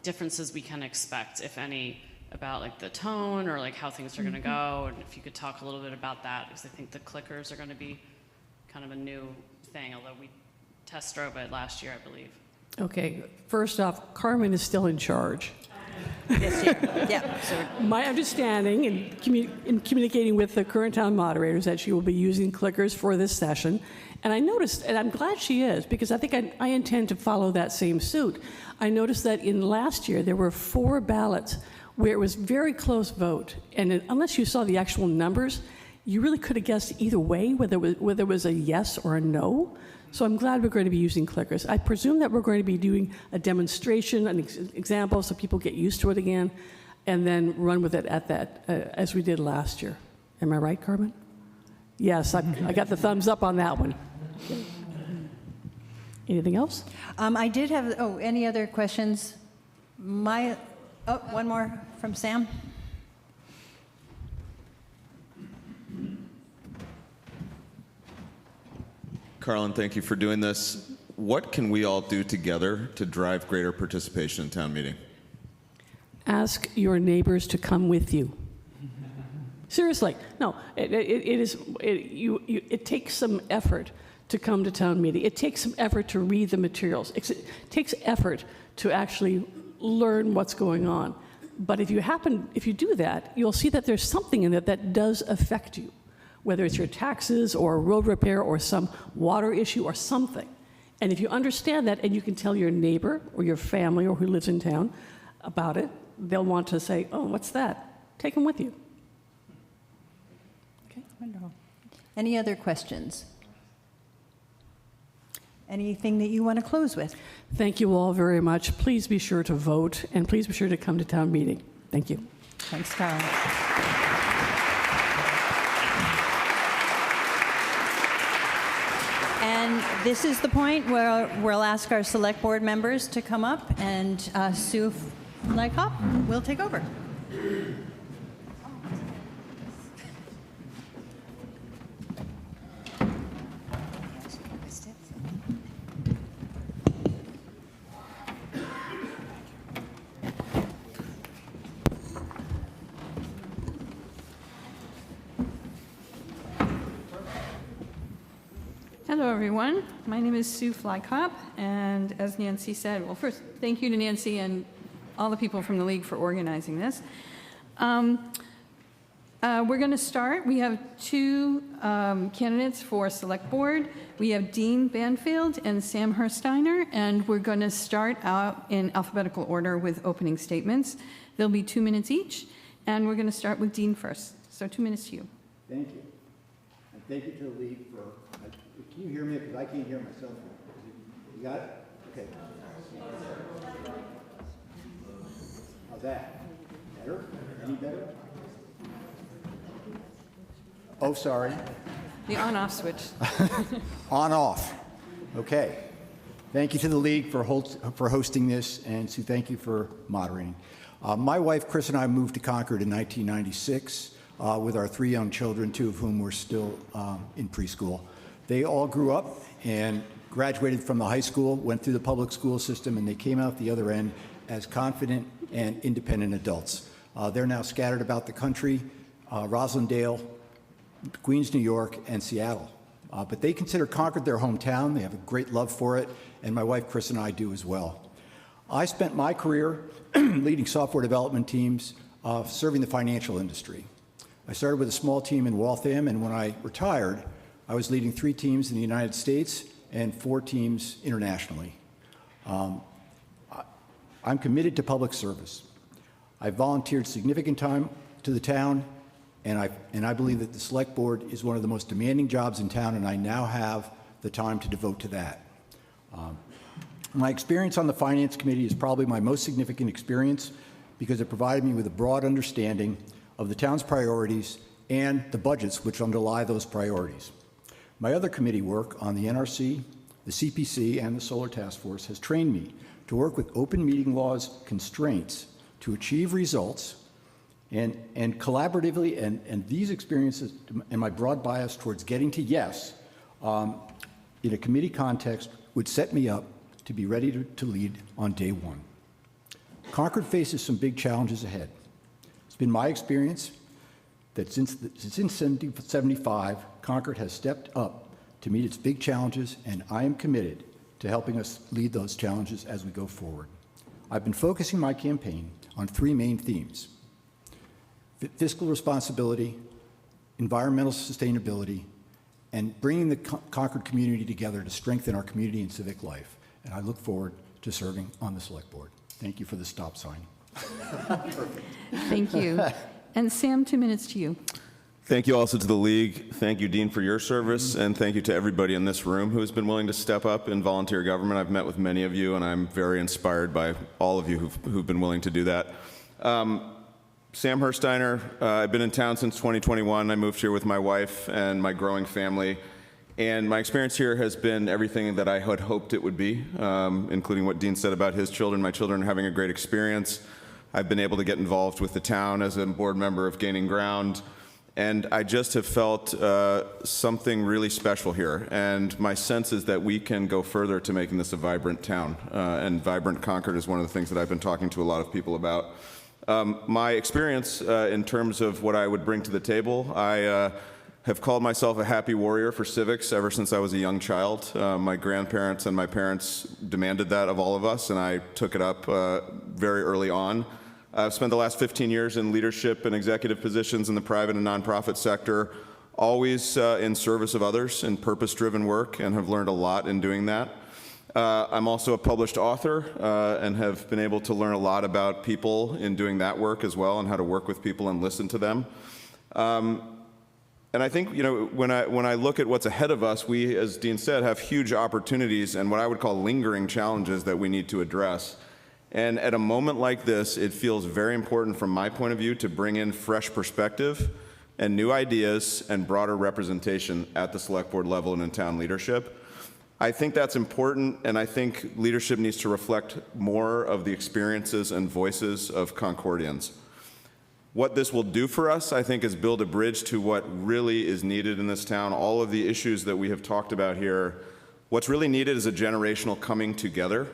differences we can expect, if any, about like the tone or like how things are going to go, and if you could talk a little bit about that, because I think the clickers are going to be kind of a new thing, although we test drove it last year, I believe.
Okay, first off, Carmen is still in charge.
This year. Yeah. So
My understanding in communicating with the current town moderators that she will be using clickers for this session. And I noticed, and I'm glad she is, because I think I intend to follow that same suit. I noticed that in last year, there were 4 ballots where it was very close vote. And unless you saw the actual numbers, you really could have guessed either way, whether it was a yes or a no. So I'm glad we're going to be using clickers. I presume that we're going to be doing a demonstration, an example, so people get used to it again, and then run with it at that, as we did last year. Am I right, Carmen? Yes, I got the thumbs up on that one. Anything else?
I did have, any other questions? One more from Sam.
Carlin, thank you for doing this. What can we all do together to drive greater participation in town meeting?
Ask your neighbors to come with you. Seriously, no, it takes some effort to come to town meeting. It takes some effort to read the materials. It takes effort to actually learn what's going on. But if you do that, you'll see that there's something in it that does affect you, whether it's your taxes or road repair or some water issue or something. And if you understand that and you can tell your neighbor or your family or who lives in town about it, they'll want to say, oh, what's that? Take them with you.
Okay, wonderful. Any other questions? Anything that you want to close with?
Thank you all very much. Please be sure to vote, and please be sure to come to town meeting. Thank you.
Thanks, Carolyn. And this is the point where we'll ask our select board members to come up, and Sue Lykop will take over.
Hello, everyone. My name is Sue Flykop, and as Nancy said, well, first, thank you to Nancy and all the people from the League for organizing this. We're going to start. We have two candidates for Select Board. We have Dean Banfield and Sam Hersteiner, and we're going to start out in alphabetical order with opening statements. There'll be 2 minutes each, and we're going to start with Dean first. So 2 minutes to you.
Thank you. And thank you to the League for... Can you hear me? Because I can't hear myself. You got it? Okay. How's that? Better? Any better? Oh, sorry.
The on-off switch.
On-off. Okay. Thank you to the League for hosting this, and Sue, thank you for moderating. My wife, Chris, and I moved to Concord in 1996 with our 3 young children, 2 of whom were still in preschool. They all grew up and graduated from the high school, went through the public school system, and they came out the other end as confident and independent adults. They're now scattered about the country, Roslindale, Queens, New York, and Seattle. But they consider Concord their hometown. They have a great love for it, and my wife, Chris, and I do as well. I spent my career leading software development teams, serving the financial industry. I started with a small team in Waltham, and when I retired, I was leading 3 teams in the United States and 4 teams internationally. I'm committed to public service. I've volunteered significant time to the town, and I believe that the Select Board is one of the most demanding jobs in town, and I now have the time to devote to that. My experience on the Finance Committee is probably my most significant experience because it provided me with a broad understanding of the town's priorities and the budgets which underlie those priorities. My other committee work on the NRC, the CPC, and the Solar Task Force has trained me to work with open meeting laws constraints to achieve results and collaboratively, and these experiences and my broad bias towards getting to yes in a committee context would set me up to be ready to lead on day one. Concord faces some big challenges ahead. It's been my experience that since 1975, Concord has stepped up to meet its big challenges, and I am committed to helping us lead those challenges as we go forward. I've been focusing my campaign on 3 main themes: fiscal responsibility, environmental sustainability, and bringing the Concord community together to strengthen our community and civic life. And I look forward to serving on the Select Board. Thank you for the stop sign.
Thank you. And Sam, 2 minutes to you.
Thank you also to the League. Thank you, Dean, for your service, and thank you to everybody in this room who has been willing to step up in volunteer government. I've met with many of you, and I'm very inspired by all of you who've been willing to do that. Sam Hersteiner, I've been in town since 2021. I moved here with my wife and my growing family, and my experience here has been everything that I had hoped it would be, including what Dean said about his children. My children are having a great experience. I've been able to get involved with the town as a board member of Gaining Ground. And I just have felt something really special here. And my sense is that we can go further to making this a vibrant town. And vibrant Concord is one of the things that I've been talking to a lot of people about. My experience in terms of what I would bring to the table, I have called myself a happy warrior for civics ever since I was a young child. My grandparents and my parents demanded that of all of us, and I took it up very early on. I've spent the last 15 years in leadership and executive positions in the private and nonprofit sector, always in service of others in purpose-driven work, and have learned a lot in doing that. I'm also a published author and have been able to learn a lot about people in doing that work as well, and how to work with people and listen to them. And I think, you know, when I look at what's ahead of us, we, as Dean said, have huge opportunities and what I would call lingering challenges that we need to address. And at a moment like this, it feels very important from my point of view to bring in fresh perspective and new ideas and broader representation at the select board level and in town leadership. I think that's important, and I think leadership needs to reflect more of the experiences and voices of Concordians. What this will do for us, I think, is build a bridge to what really is needed in this town. All of the issues that we have talked about here, what's really needed is a generational coming together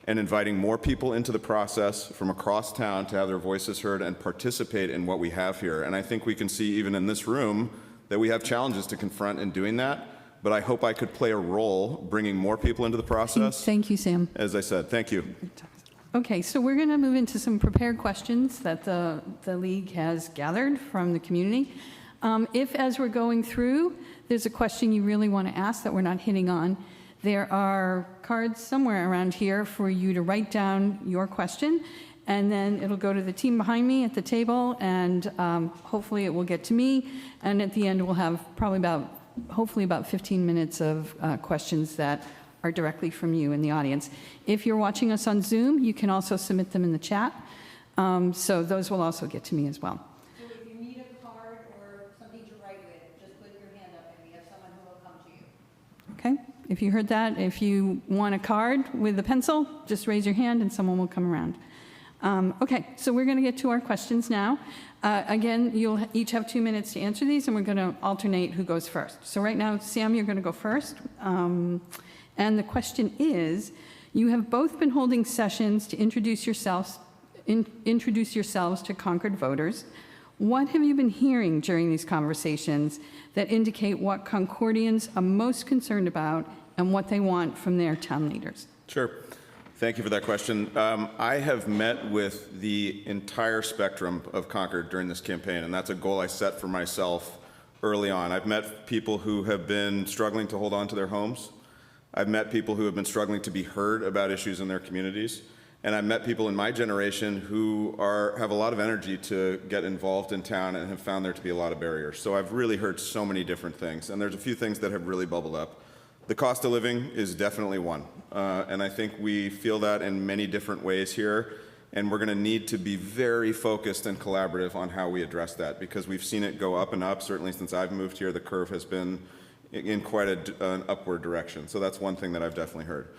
and inviting more people into the process from across town to have their voices heard and participate in what we have here. And I think we can see even in this room that we have challenges to confront in doing that, but I hope I could play a role bringing more people into the process.
Thank you, Sam.
As I said, thank you.
Okay, so we're going to move into some prepared questions that the League has gathered from the community. If, as we're going through, there's a question you really want to ask that we're not hitting on, there are cards somewhere around here for you to write down your question, and then it'll go to the team behind me at the table, and hopefully it will get to me, and at the end we'll have probably hopefully about 15 minutes of questions that are directly from you in the audience. If you're watching us on Zoom, you can also submit them in the chat, so those will also get to me as well. So if you need a card or something to write with, just put your hand up and we have someone who will come to you. Okay? If you heard that, if you want a card with a pencil, just raise your hand and someone will come around. Okay, so we're going to get to our questions now. Again, you'll each have 2 minutes to answer these, and we're going to alternate who goes first. So right now, Sam, you're going to go first. And the question is, you have both been holding sessions to introduce yourselves to Concord voters. What have you been hearing during these conversations that indicate what Concordians are most concerned about and what they want from their town leaders?
Sure. Thank you for that question. I have met with the entire spectrum of Concord during this campaign, and that's a goal I set for myself early on. I've met people who have been struggling to hold on to their homes. I've met people who have been struggling to be heard about issues in their communities. And I've met people in my generation who have a lot of energy to get involved in town and have found there to be a lot of barriers. So I've really heard so many different things, and there's a few things that have really bubbled up. The cost of living is definitely one, and I think we feel that in many different ways here, and we're going to need to be very focused and collaborative on how we address that, because we've seen it go up and up. Certainly since I've moved here, the curve has been in quite an upward direction. So that's one thing that I've definitely heard.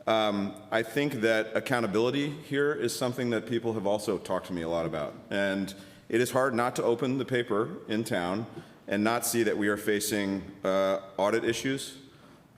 I think that accountability here is something that people have also talked to me a lot about. And it is hard not to open the paper in town and not see that we are facing audit issues,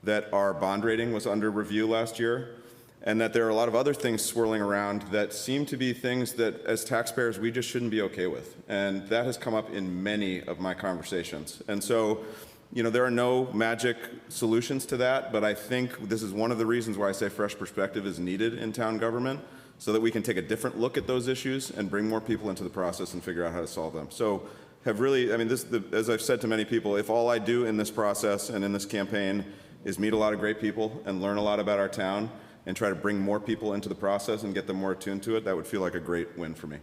that our bond rating was under review last year, and that there are a lot of other things swirling around that seem to be things that as taxpayers we just shouldn't be okay with. And that has come up in many of my conversations. And so, you know, there are no magic solutions to that, but I think this is one of the reasons why I say fresh perspective is needed in town government, so that we can take a different look at those issues and bring more people into the process and figure out how to solve them. So have really, I mean, as I've said to many people, if all I do in this process and in this campaign is meet a lot of great people and learn a lot about our town and try to bring more people into the process and get them more attuned to it, that would feel like a great win for me.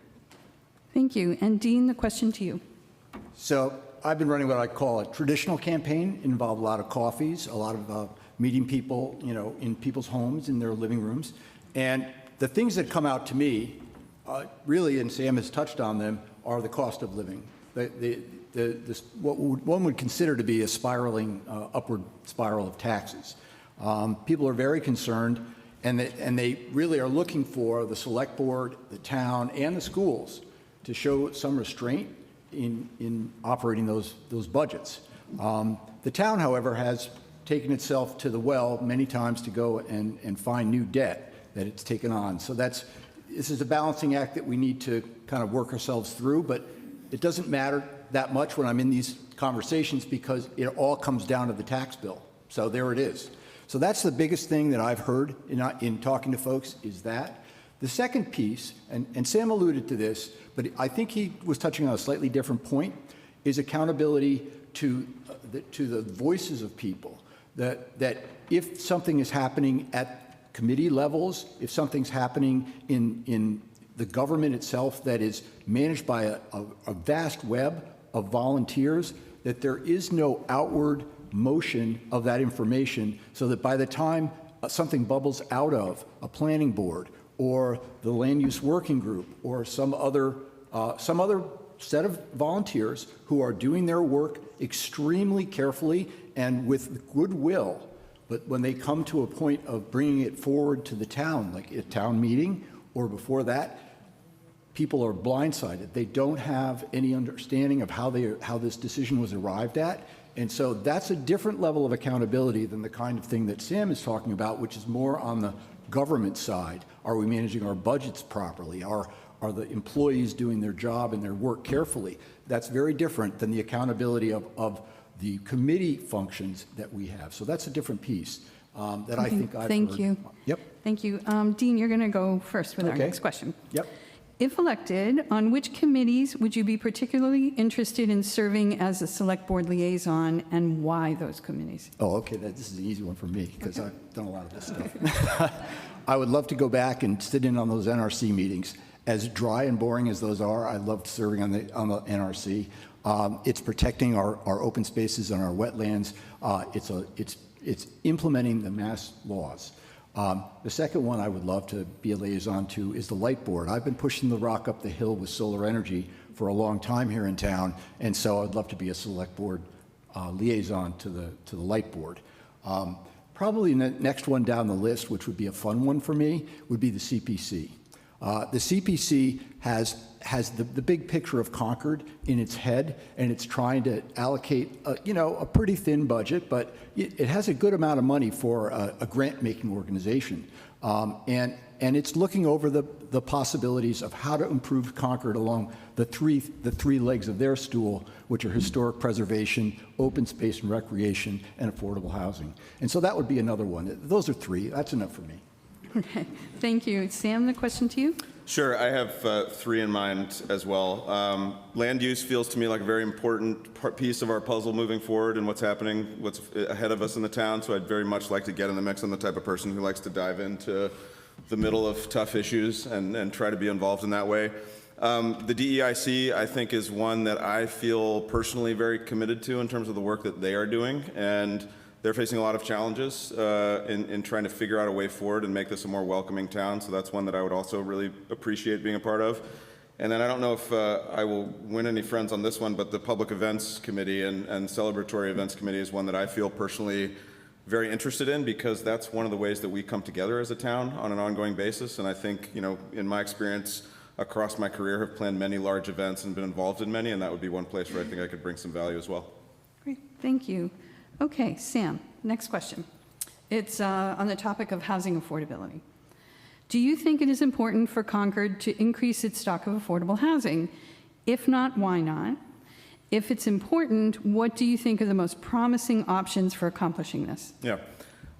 Thank you. And Dean, the question to you.
So I've been running what I call a traditional campaign. It involved a lot of coffees, a lot of meeting people, in people's homes, in their living rooms. And the things that come out to me, really, and Sam has touched on them, are the cost of living. What one would consider to be a spiraling, upward spiral of taxes. People are very concerned, and they really are looking for the select board, the town, and the schools to show some restraint in operating those budgets. The town, however, has taken itself to the well many times to go and find new debt that it's taken on. So this is a balancing act that we need to kind of work ourselves through, but it doesn't matter that much when I'm in these conversations because it all comes down to the tax bill. So there it is. So that's the biggest thing that I've heard in talking to folks is that. The second piece, and Sam alluded to this, but I think he was touching on a slightly different point, is accountability to the voices of people. That if something is happening at committee levels, if something's happening in the government itself that is managed by a vast web of volunteers, that there is no outward motion of that information so that by the time something bubbles out of a planning board or the land use working group or some other set of volunteers who are doing their work extremely carefully and with goodwill, but when they come to a point of bringing it forward to the town, like a town meeting or before that, people are blindsided. They don't have any understanding of how this decision was arrived at. And so that's a different level of accountability than the kind of thing that Sam is talking about, which is more on the government side. Are we managing our budgets properly? Are the employees doing their job and their work carefully? That's very different than the accountability of the committee functions that we have. So that's a different piece that I think I've heard.
Thank you.
Yep.
Thank you. Dean, you're going to go first with our
Okay.
next question.
Yep.
If elected, on which committees would you be particularly interested in serving as a select board liaison, and why those committees?
Oh, okay, this is an easy one for me because I've done a lot of this stuff. I would love to go back and sit in on those NRC meetings. As dry and boring as those are, I loved serving on the NRC. It's protecting our open spaces and our wetlands. It's implementing the mass laws. The second one I would love to be a liaison to is the light board. I've been pushing the rock up the hill with solar energy for a long time here in town, and so I'd love to be a select board liaison to the light board. Probably the next one down the list, which would be a fun one for me, would be the CPC. The CPC has the big picture of Concord in its head, and it's trying to allocate a pretty thin budget, but it has a good amount of money for a grant-making organization. And it's looking over the possibilities of how to improve Concord along the three legs of their stool, which are historic preservation, open space and recreation, and affordable housing. And so that would be another one. Those are three. That's enough for me.
Okay, thank you. Sam, the question to you?
Sure, I have three in mind as well. Land use feels to me like a very important piece of our puzzle moving forward and what's ahead of us in the town, so I'd very much like to get in the mix. I'm the type of person who likes to dive into the middle of tough issues and try to be involved in that way. The DEIC, I think, is one that I feel personally very committed to in terms of the work that they are doing, and they're facing a lot of challenges in trying to figure out a way forward and make this a more welcoming town. So that's one that I would also really appreciate being a part of. And then I don't know if I will win any friends on this one, but the Public Events Committee and Celebratory Events Committee is one that I feel personally very interested in because that's one of the ways that we come together as a town on an ongoing basis. And I think, in my experience across my career, have planned many large events and been involved in many, and that would be one place where I think I could bring some value as well.
Great, thank you. Okay, Sam, next question. It's on the topic of housing affordability. Do you think it is important for Concord to increase its stock of affordable housing? If not, why not? If it's important, what do you think are the most promising options for accomplishing this?
Yeah,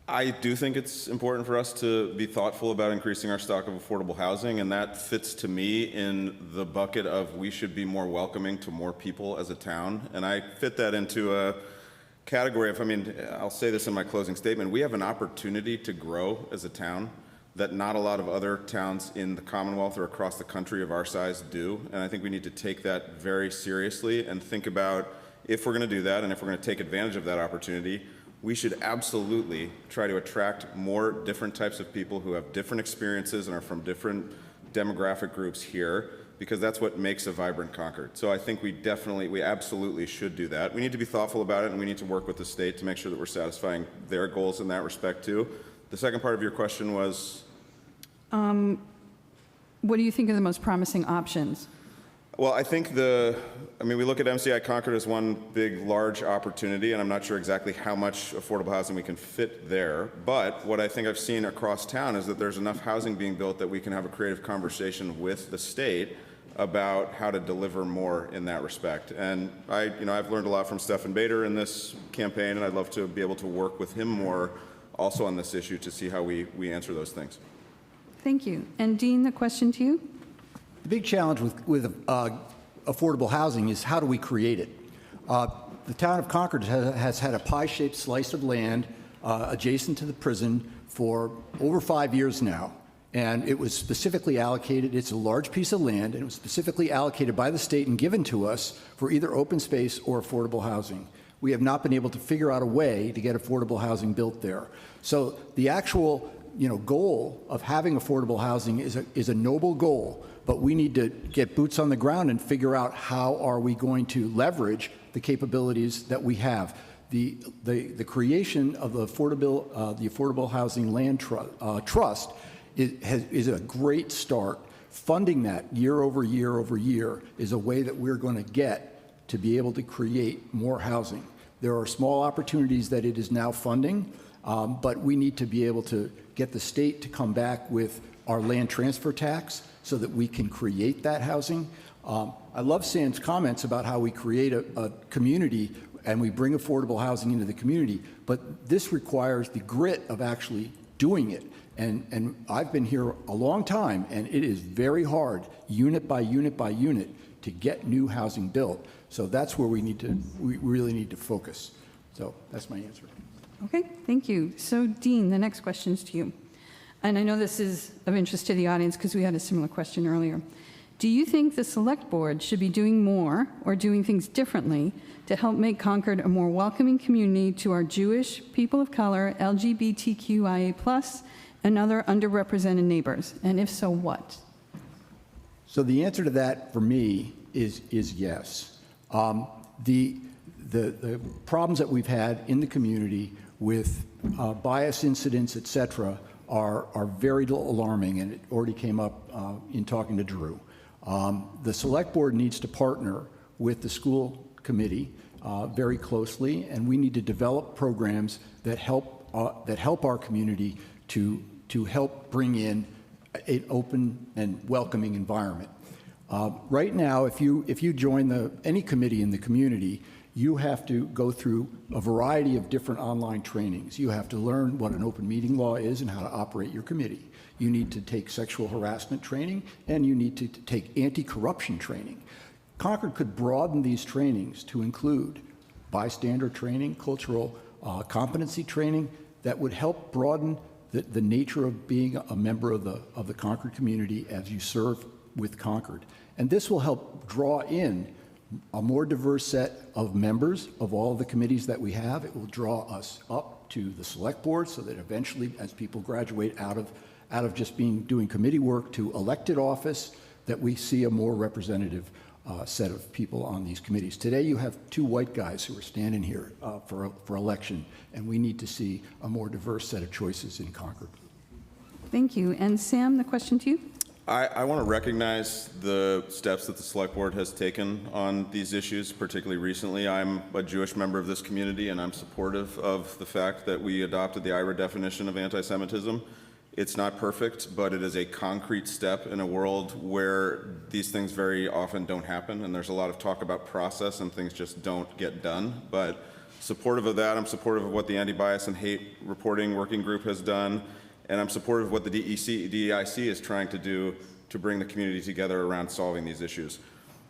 I do think it's important for us to be thoughtful about increasing our stock of affordable housing, and that fits to me in the bucket of we should be more welcoming to more people as a town. And I fit that into a category of, I'll say this in my closing statement, we have an opportunity to grow as a town that not a lot of other towns in the Commonwealth or across the country of our size do. And I think we need to take that very seriously and think about if we're going to do that and if we're going to take advantage of that opportunity, we should absolutely try to attract more different types of people who have different experiences and are from different demographic groups here, because that's what makes a vibrant Concord. So I think we absolutely should do that. We need to be thoughtful about it, and we need to work with the state to make sure that we're satisfying their goals in that respect too. The second part of your question was?
What do you think are the most promising options?
Well, I think we look at MCI Concord as one big, large opportunity, and I'm not sure exactly how much affordable housing we can fit there. But what I think I've seen across town is that there's enough housing being built that we can have a creative conversation with the state about how to deliver more in that respect. And I've learned a lot from Stephen Bader in this campaign, and I'd love to be able to work with him more also on this issue to see how we answer those things.
Thank you. And Dean, the question to you?
The big challenge with affordable housing is how do we create it? The town of Concord has had a pie-shaped slice of land adjacent to the prison for over 5 years now, and it was specifically allocated. It's a large piece of land, and it was specifically allocated by the state and given to us for either open space or affordable housing. We have not been able to figure out a way to get affordable housing built there. So the actual goal of having affordable housing is a noble goal, but we need to get boots on the ground and figure out how are we going to leverage the capabilities that we have. The creation of the Affordable Housing Land Trust is a great start. Funding that year over year over year is a way that we're going to get to be able to create more housing. There are small opportunities that it is now funding, but we need to be able to get the state to come back with our land transfer tax so that we can create that housing. I love Sam's comments about how we create a community and we bring affordable housing into the community, but this requires the grit of actually doing it. And I've been here a long time, and it is very hard, unit by unit by unit, to get new housing built. So that's where we really need to focus. So that's my answer.
Okay, thank you. So Dean, the next question is to you. And I know this is of interest to the audience because we had a similar question earlier. Do you think the Select Board should be doing more or doing things differently to help make Concord a more welcoming community to our Jewish, people of color, LGBTQIA+, and other underrepresented neighbors? And if so, what?
So the answer to that for me is yes. The problems that we've had in the community with bias incidents, et cetera, are very alarming, and it already came up in talking to Drew. The Select Board needs to partner with the school committee very closely, and we need to develop programs that help our community to help bring in an open and welcoming environment. Right now, if you join any committee in the community, you have to go through a variety of different online trainings. You have to learn what an open meeting law is and how to operate your committee. You need to take sexual harassment training, and you need to take anti-corruption training. Concord could broaden these trainings to include bystander training, cultural competency training that would help broaden the nature of being a member of the Concord community as you serve with Concord. And this will help draw in a more diverse set of members of all of the committees that we have. It will draw us up to the Select Board so that eventually, as people graduate out of just doing committee work to elected office, that we see a more representative set of people on these committees. Today you have 2 white guys who are standing here for election, and we need to see a more diverse set of choices in Concord.
Thank you. And Sam, the question to you?
I want to recognize the steps that the Select Board has taken on these issues, particularly recently. I'm a Jewish member of this community, and I'm supportive of the fact that we adopted the IRA definition of anti-Semitism. It's not perfect, but it is a concrete step in a world where these things very often don't happen, and there's a lot of talk about process and things just don't get done. But supportive of that, I'm supportive of what the Anti-Bias and Hate Reporting Working Group has done, and I'm supportive of what the DEIC is trying to do to bring the community together around solving these issues.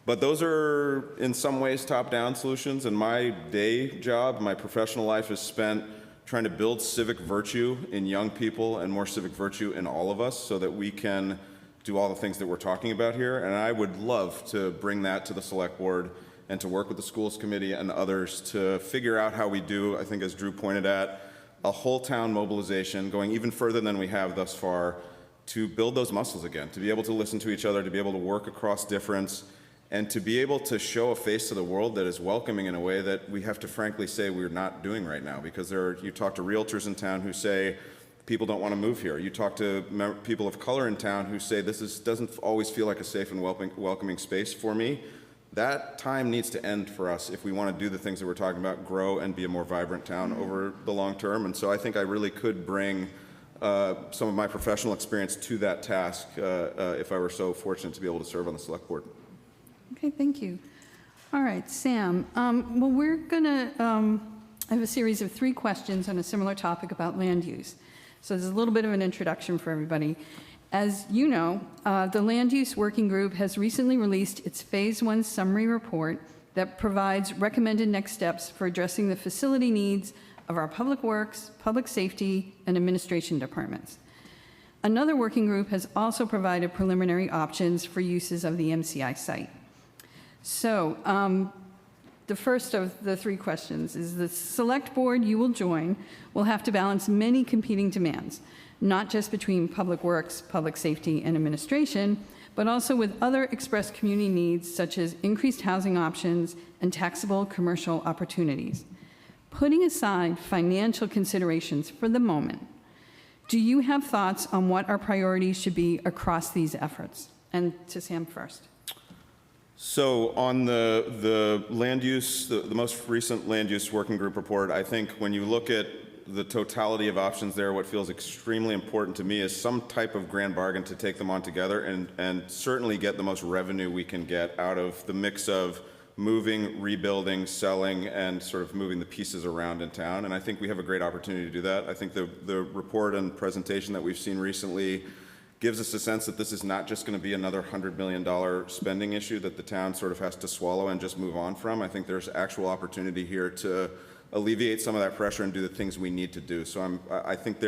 But those are, in some ways, top-down solutions, and my day job, my professional life is spent trying to build civic virtue in young people and more civic virtue in all of us so that we can do all the things that we're talking about here. And I would love to bring that to the Select Board and to work with the schools committee and others to figure out how we do, I think as Drew pointed at, a whole town mobilization, going even further than we have thus far, to build those muscles again, to be able to listen to each other, to be able to work across difference, and to be able to show a face to the world that is welcoming in a way that we have to frankly say we're not doing right now. Because you talk to realtors in town who say people don't want to move here. You talk to people of color in town who say this doesn't always feel like a safe and welcoming space for me. That time needs to end for us if we want to do the things that we're talking about, grow and be a more vibrant town over the long term. And so I think I really could bring some of my professional experience to that task if I were so fortunate to be able to serve on the select board.
Okay, thank you. All right, Sam. Well, we're going to have a series of 3 questions on a similar topic about land use. So this is a little bit of an introduction for everybody. As you know, the Land Use Working Group has recently released its Phase 1 summary report that provides recommended next steps for addressing the facility needs of our public works, public safety, and administration departments. Another working group has also provided preliminary options for uses of the MCI site. So the first of the 3 questions is the select board you will join will have to balance many competing demands, not just between public works, public safety, and administration, but also with other expressed community needs such as increased housing options and taxable commercial opportunities. Putting aside financial considerations for the moment, do you have thoughts on what our priorities should be across these efforts? And to Sam first.
So on the land use, the most recent land use working group report, I think when you look at the totality of options there, what feels extremely important to me is some type of grand bargain to take them on together and certainly get the most revenue we can get out of the mix of moving, rebuilding, selling, and sort of moving the pieces around in town. And I think we have a great opportunity to do that. I think the report and presentation that we've seen recently gives us a sense that this is not just going to be another $100 million spending issue that the town sort of has to swallow and just move on from. I think there's actual opportunity here to alleviate some of that pressure and do the things we need to do. So I think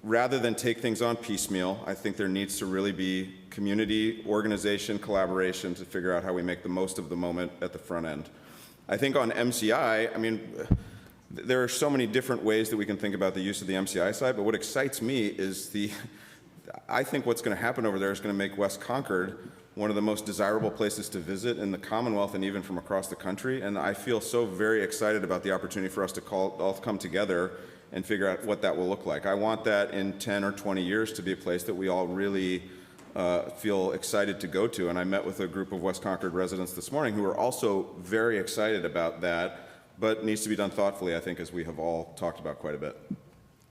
rather than take things on piecemeal, I think there needs to really be community, organization, collaboration to figure out how we make the most of the moment at the front end. I think on MCI, I mean, there are so many different ways that we can think about the use of the MCI side, but what excites me is I think what's going to happen over there is going to make West Concord one of the most desirable places to visit in the Commonwealth and even from across the country. And I feel so very excited about the opportunity for us to all come together and figure out what that will look like. I want that in 10 or 20 years to be a place that we all really feel excited to go to. And I met with a group of West Concord residents this morning who are also very excited about that, but needs to be done thoughtfully, I think, as we have all talked about quite a bit.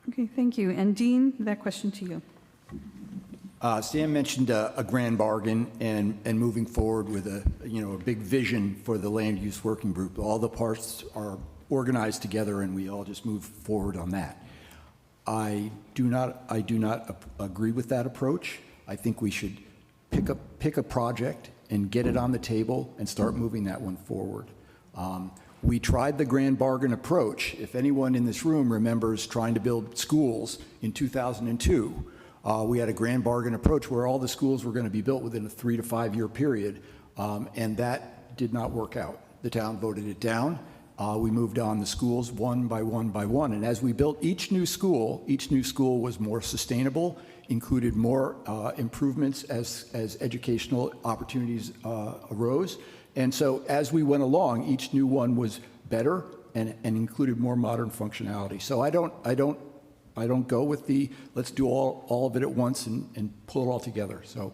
Okay, thank you. And Dean, that question to you.
Sam mentioned a grand bargain and moving forward with a big vision for the land use working group. All the parts are organized together and we all just move forward on that. I do not agree with that approach. I think we should pick a project and get it on the table and start moving that one forward. We tried the grand bargain approach. If anyone in this room remembers trying to build schools in 2002, we had a grand bargain approach where all the schools were going to be built within a 3 to 5 year period, and that did not work out. The town voted it down. We moved on the schools one by one by one, and as we built each new school was more sustainable, included more improvements as educational opportunities arose. And so as we went along, each new one was better and included more modern functionality. So I don't go with let's do all of it at once and pull it all together. So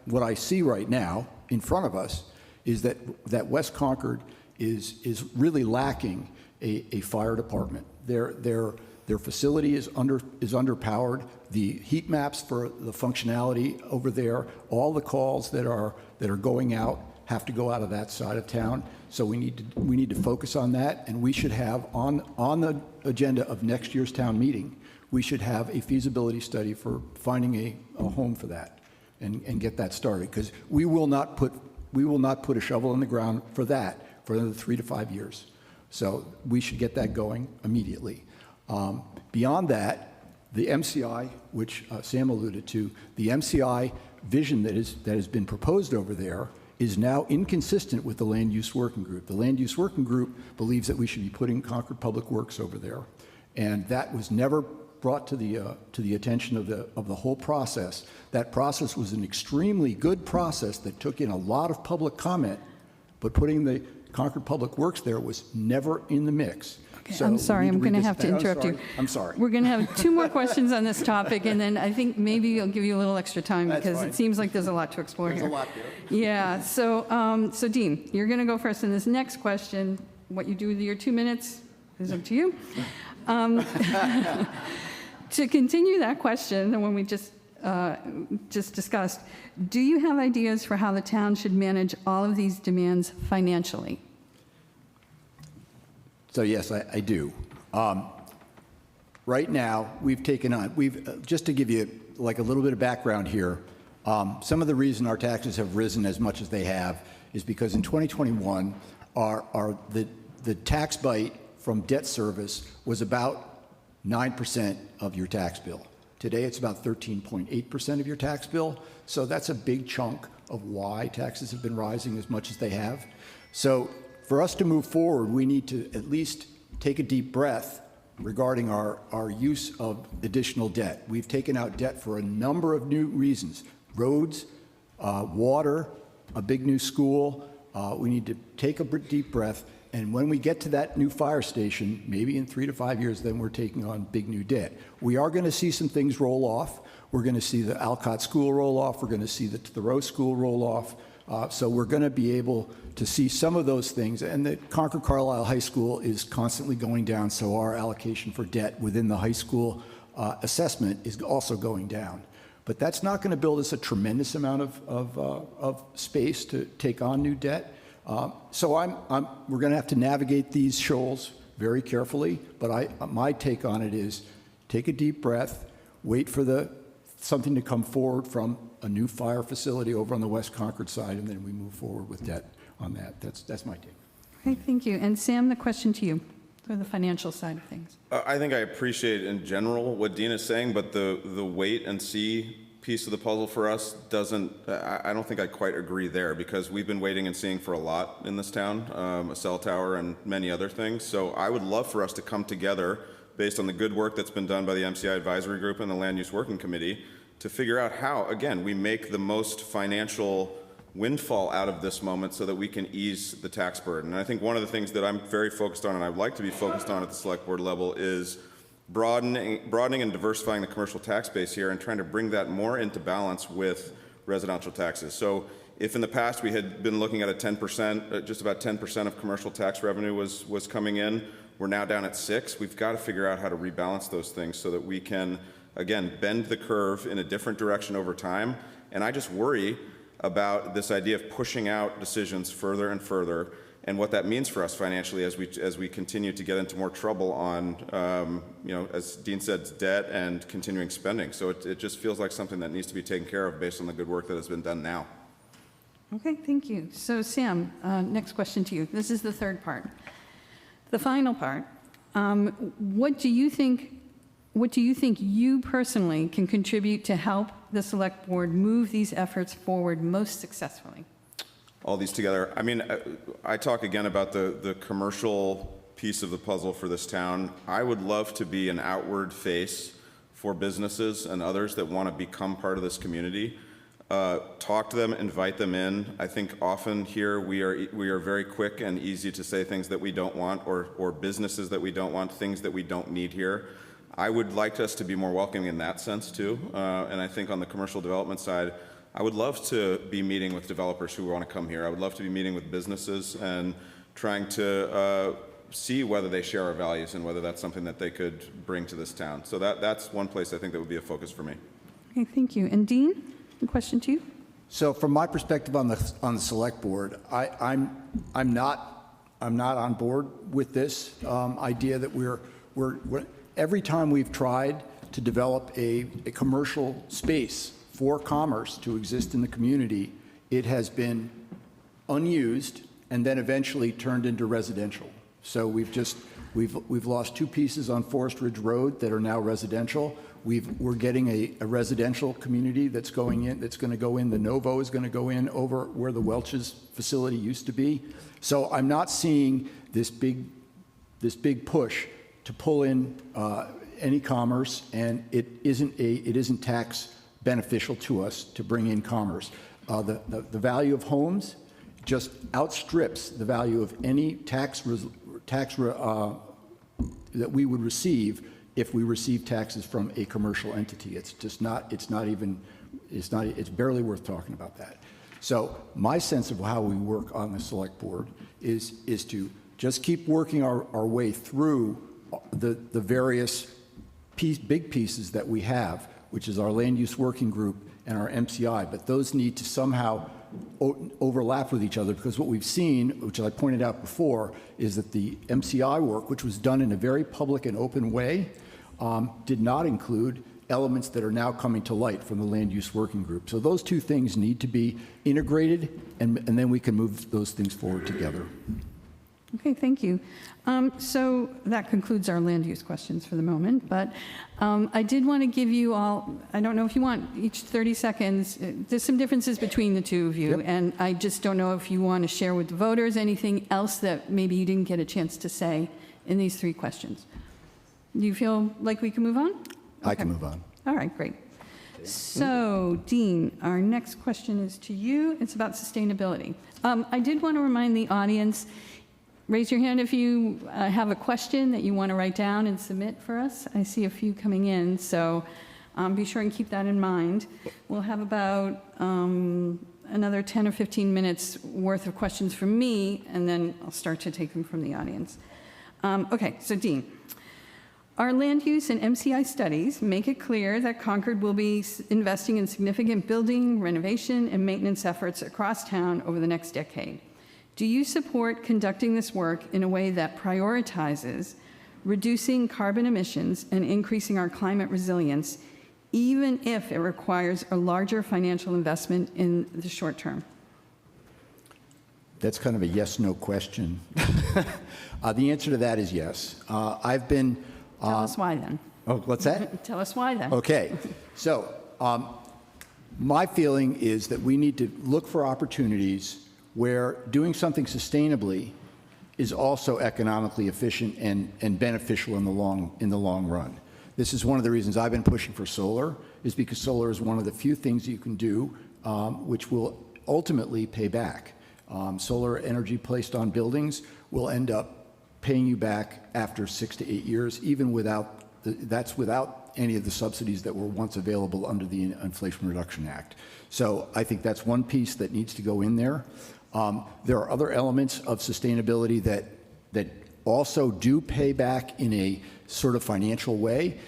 what I see right now in front of us is that West Concord is really lacking a fire department. Their facility is underpowered. The heat maps for the functionality over there, all the calls that are going out have to go out of that side of town. So we need to focus on that, and we should have on the agenda of next year's town meeting, we should have a feasibility study for finding a home for that and get that started, because we will not put a shovel in the ground for that for another 3 to 5 years. So we should get that going immediately. Beyond that, the MCI, which Sam alluded to, the MCI vision that has been proposed over there is now inconsistent with the Land Use Working Group. The Land Use Working Group believes that we should be putting Concord Public Works over there, and that was never brought to the attention of the whole process. That process was an extremely good process that took in a lot of public comment, but putting the Concord Public Works there was never in the mix.
Okay,
So
I'm
we
sorry,
need
I'm going to have to
revisit that.
interrupt you.
I'm sorry.
We're going to have 2 more questions on this topic, and then I think maybe I'll give you a little extra time
That's
because
fine.
it seems like there's a lot to explore
There's
here.
a lot there.
Yeah, so Dean, you're going to go first in this next question. What you do with your 2 minutes is up to you. To continue that question, the one we just discussed, do you have ideas for how the town should manage all of these demands financially?
So yes, I do. Right now, we've taken on, just to give you like a little bit of background here, some of the reason our taxes have risen as much as they have is because in 2021, the tax bite from debt service was about 9% of your tax bill. Today, it's about 13.8% of your tax bill. So that's a big chunk of why taxes have been rising as much as they have. So for us to move forward, we need to at least take a deep breath regarding our use of additional debt. We've taken out debt for a number of new reasons: roads, water, a big new school. We need to take a deep breath, and when we get to that new fire station, maybe in 3 to 5 years, then we're taking on big new debt. We are going to see some things roll off. We're going to see the Alcott School roll off. We're going to see the Thoreau School roll off. So we're going to be able to see some of those things. And the Concord Carlisle High School is constantly going down, so our allocation for debt within the high school assessment is also going down. But that's not going to build us a tremendous amount of space to take on new debt. So we're going to have to navigate these shoals very carefully. But my take on it is take a deep breath, wait for something to come forward from a new fire facility over on the West Concord side, and then we move forward with debt on that. That's my take.
Okay, thank you. And Sam, the question to you for the financial side of things.
I think I appreciate in general what Dean is saying, but the wait and see piece of the puzzle for us I don't think I quite agree there, because we've been waiting and seeing for a lot in this town, a cell tower and many other things. So I would love for us to come together based on the good work that's been done by the MCI Advisory Group and the Land Use Working Committee to figure out how, again, we make the most financial windfall out of this moment so that we can ease the tax burden. And I think one of the things that I'm very focused on, and I'd like to be focused on at the select board level, is broadening and diversifying the commercial tax base here and trying to bring that more into balance with residential taxes. So if in the past we had been looking at a 10%, just about 10% of commercial tax revenue was coming in, we're now down at 6%. We've got to figure out how to rebalance those things so that we can, again, bend the curve in a different direction over time. And I just worry about this idea of pushing out decisions further and further, and what that means for us financially as we continue to get into more trouble on, as Dean said, debt and continuing spending. So it just feels like something that needs to be taken care of based on the good work that has been done now.
Okay, thank you. So Sam, next question to you. This is the third part. The final part. What do you think you personally can contribute to help the select board move these efforts forward most successfully?
All these together. I mean, I talk again about the commercial piece of the puzzle for this town. I would love to be an outward face for businesses and others that want to become part of this community. Talk to them, invite them in. I think often here we are very quick and easy to say things that we don't want, or businesses that we don't want, things that we don't need here. I would like us to be more welcoming in that sense too. And I think on the commercial development side, I would love to be meeting with developers who want to come here. I would love to be meeting with businesses and trying to see whether they share our values and whether that's something that they could bring to this town. So that's one place I think that would be a focus for me.
Okay, thank you. And Dean, a question to you.
So from my perspective on the select board, I'm not on board with this idea that we're every time we've tried to develop a commercial space for commerce to exist in the community, it has been unused and then eventually turned into residential. So we've just We've lost 2 pieces on Forest Ridge Road that are now residential. We're getting a residential community that's going in, that's going to go in. The Novo is going to go in over where the Welch's facility used to be. So I'm not seeing this big push to pull in any commerce, and it isn't tax beneficial to us to bring in commerce. The value of homes just outstrips the value of any tax that we would receive if we receive taxes from a commercial entity. It's barely worth talking about that. So my sense of how we work on the select board is to just keep working our way through the various big pieces that we have, which is our land use working group and our MCI, but those need to somehow overlap with each other, because what we've seen, which I pointed out before, is that the MCI work, which was done in a very public and open way, did not include elements that are now coming to light from the land use working group. So those 2 things need to be integrated, and then we can move those things forward together.
Okay, thank you. So that concludes our land use questions for the moment, but I did want to give you all, I don't know if you want each 30 seconds, there's some differences between the 2 of you, and I just don't know if you want to share with the voters anything else that maybe you didn't get a chance to say in these 3 questions. Do you feel like we can move on?
I can move on.
All right, great. So, Dean, our next question is to you. It's about sustainability. I did want to remind the audience, raise your hand if you have a question that you want to write down and submit for us. I see a few coming in, so be sure and keep that in mind. We'll have about another 10 or 15 minutes worth of questions from me, and then I'll start to take them from the audience. Okay, so Dean, our land use and MCI studies make it clear that Concord will be investing in significant building, renovation, and maintenance efforts across town over the next decade. Do you support conducting this work in a way that prioritizes reducing carbon emissions and increasing our climate resilience, even if it requires a larger financial investment in the short term?
That's kind of a yes/no question. The answer to that is yes. I've been...
Tell us why then.
Oh, what's that?
Tell us why then.
Okay. So my feeling is that we need to look for opportunities where doing something sustainably is also economically efficient and beneficial in the long run. This is one of the reasons I've been pushing for solar, is because solar is one of the few things you can do which will ultimately pay back. Solar energy placed on buildings will end up paying you back after 6 to 8 years, even without any of the subsidies that were once available under the Inflation Reduction Act. So I think that's one piece that needs to go in there. There are other elements of sustainability that also do pay back in a sort of financial way.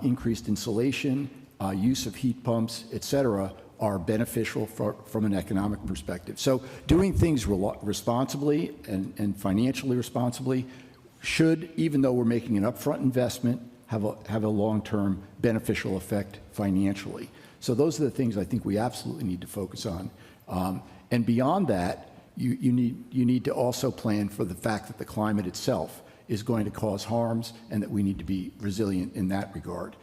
Increased insulation, use of heat pumps, et cetera, are beneficial from an economic perspective. So doing things responsibly and financially responsibly should, even though we're making an upfront investment, have a long-term beneficial effect financially. So those are the things I think we absolutely need to focus on. And beyond that, you need to also plan for the fact that the climate itself is going to cause harms, and that we need to be resilient in that regard.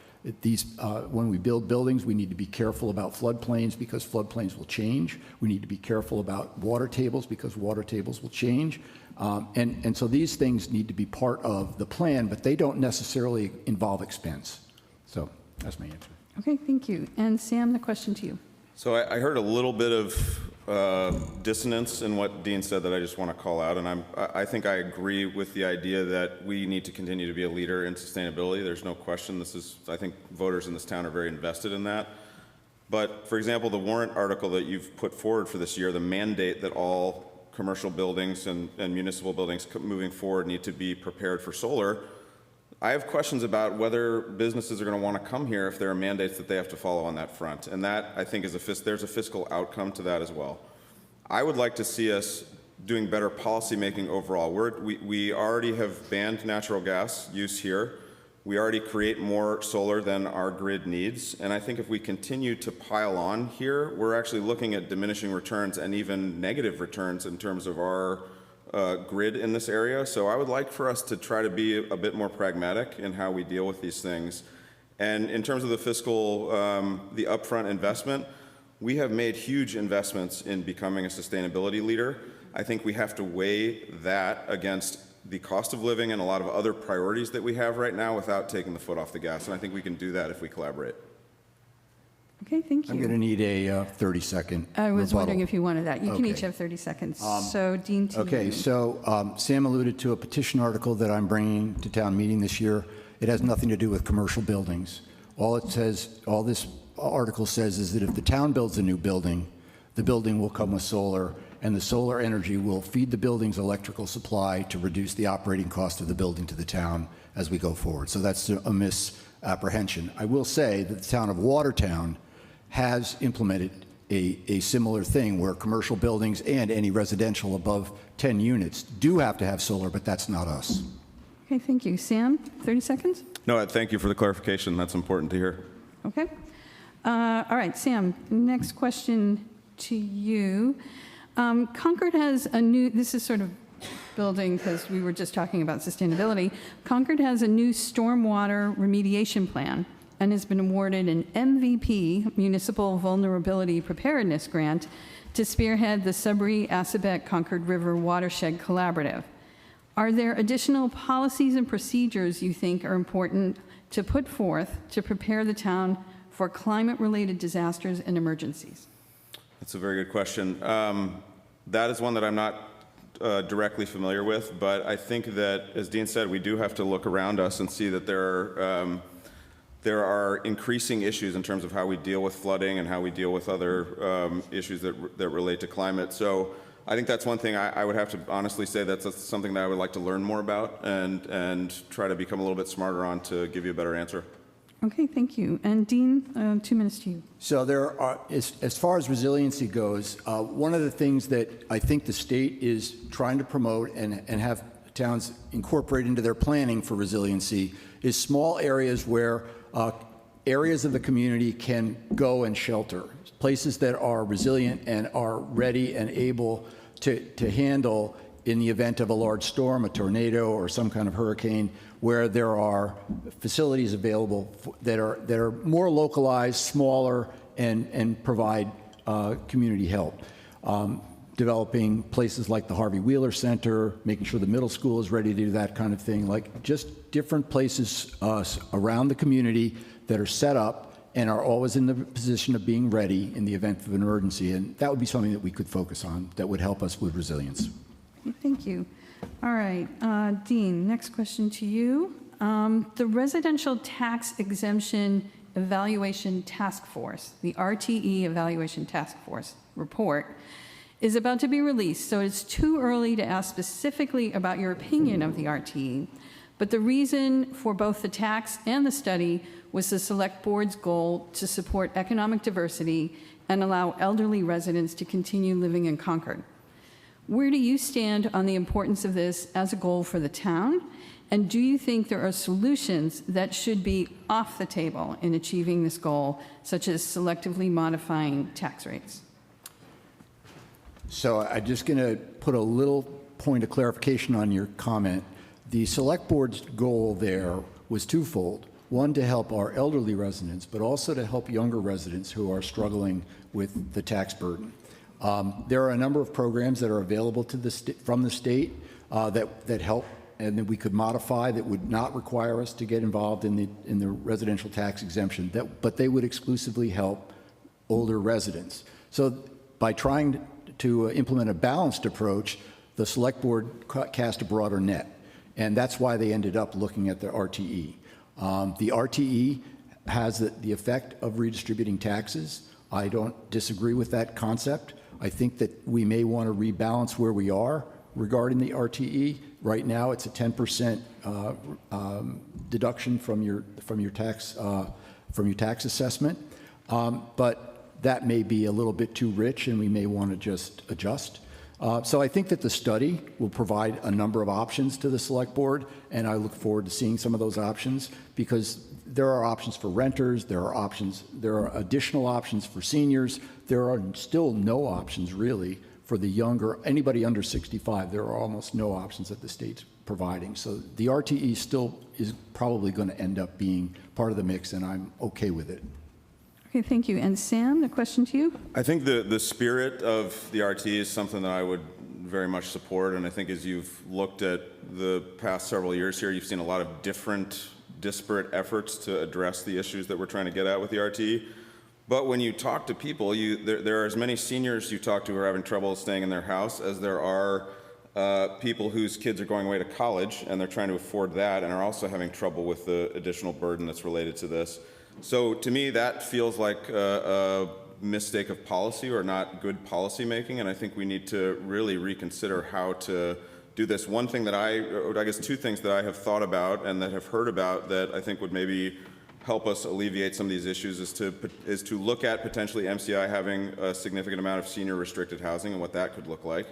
When we build buildings, we need to be careful about floodplains, because floodplains will change. We need to be careful about water tables, because water tables will change. And so these things need to be part of the plan, but they don't necessarily involve expense. So that's my answer.
Okay, thank you. And Sam, the question to you.
So I heard a little bit of dissonance in what Dean said that I just want to call out, and I think I agree with the idea that we need to continue to be a leader in sustainability. There's no question. I think voters in this town are very invested in that. But for example, the warrant article that you've put forward for this year, the mandate that all commercial buildings and municipal buildings moving forward need to be prepared for solar, I have questions about whether businesses are going to want to come here if there are mandates that they have to follow on that front. And that, I think, there's a fiscal outcome to that as well. I would like to see us doing better policy making overall. We already have banned natural gas use here. We already create more solar than our grid needs. And I think if we continue to pile on here, we're actually looking at diminishing returns and even negative returns in terms of our grid in this area. So I would like for us to try to be a bit more pragmatic in how we deal with these things. And in terms of the fiscal, the upfront investment, we have made huge investments in becoming a sustainability leader. I think we have to weigh that against the cost of living and a lot of other priorities that we have right now without taking the foot off the gas. And I think we can do that if we collaborate.
Okay, thank you.
I'm going to need a 30-second
I was
rebuttal.
wondering if you wanted that. You can
Okay.
each have 30 seconds. So, Dean, to
Okay,
you.
so Sam alluded to a petition article that I'm bringing to town meeting this year. It has nothing to do with commercial buildings. All it says, all this article says is that if the town builds a new building, the building will come with solar, and the solar energy will feed the building's electrical supply to reduce the operating cost of the building to the town as we go forward. So that's a misapprehension. I will say that the town of Watertown has implemented a similar thing where commercial buildings and any residential above 10 units do have to have solar, but that's not us.
Okay, thank you. Sam, 30 seconds?
No, thank you for the clarification. That's important to hear.
Okay. All right, Sam, next question to you. Concord has a new, this is sort of building because we were just talking about sustainability. Concord has a new stormwater remediation plan and has been awarded an MVP, Municipal Vulnerability Preparedness Grant, to spearhead the Sudbury-Assabet-Concord River Watershed Collaborative. Are there additional policies and procedures you think are important to put forth to prepare the town for climate-related disasters and emergencies?
That's a very good question. That is one that I'm not directly familiar with, but I think that, as Dean said, we do have to look around us and see that there are increasing issues in terms of how we deal with flooding and how we deal with other issues that relate to climate. So I think that's one thing I would have to honestly say that's something that I would like to learn more about and try to become a little bit smarter on to give you a better answer.
Okay, thank you. And Dean, 2 minutes to you.
So there are, as far as resiliency goes, one of the things that I think the state is trying to promote and have towns incorporate into their planning for resiliency is small areas where areas of the community can go and shelter, places that are resilient and are ready and able to handle in the event of a large storm, a tornado, or some kind of hurricane, where there are facilities available that are more localized, smaller, and provide community help. Developing places like the Harvey Wheeler Center, making sure the middle school is ready to do that kind of thing, like just different places around the community that are set up and are always in the position of being ready in the event of an emergency. And that would be something that we could focus on that would help us with resilience.
Thank you. All right, Dean, next question to you. The Residential Tax Exemption Evaluation Task Force, the RTE Evaluation Task Force report, is about to be released, so it's too early to ask specifically about your opinion of the RTE. But the reason for both the tax and the study was the Select Board's goal to support economic diversity and allow elderly residents to continue living in Concord. Where do you stand on the importance of this as a goal for the town? And do you think there are solutions that should be off the table in achieving this goal, such as selectively modifying tax rates?
So I'm just going to put a little point of clarification on your comment. The Select Board's goal there was twofold. One, to help our elderly residents, but also to help younger residents who are struggling with the tax burden. There are a number of programs that are available to from the state that help and that we could modify that would not require us to get involved in the residential tax exemption, but they would exclusively help older residents. So by trying to implement a balanced approach, the Select Board cast a broader net, and that's why they ended up looking at the RTE. The RTE has the effect of redistributing taxes. I don't disagree with that concept. I think that we may want to rebalance where we are regarding the RTE. Right now, it's a 10% deduction from your tax assessment, but that may be a little bit too rich, and we may want to just adjust. So I think that the study will provide a number of options to the Select Board, and I look forward to seeing some of those options, because there are options for renters, there are additional options for seniors, there are still no options really for the younger, anybody under 65, there are almost no options that the state's providing. So the RTE still is probably going to end up being part of the mix, and I'm okay with it.
Okay, thank you. And Sam, the question to you?
I think the spirit of the RTE is something that I would very much support, and I think as you've looked at the past several years here, you've seen a lot of different disparate efforts to address the issues that we're trying to get at with the RTE. But when you talk to people, there are as many seniors you talk to who are having trouble staying in their house as there are people whose kids are going away to college and they're trying to afford that and are also having trouble with the additional burden that's related to this. So to me, that feels like a mistake of policy or not good policy making, and I think we need to really reconsider how to do this. One thing that I guess two things that I have thought about and that have heard about that I think would maybe help us alleviate some of these issues is to look at potentially MCI having a significant amount of senior restricted housing and what that could look like.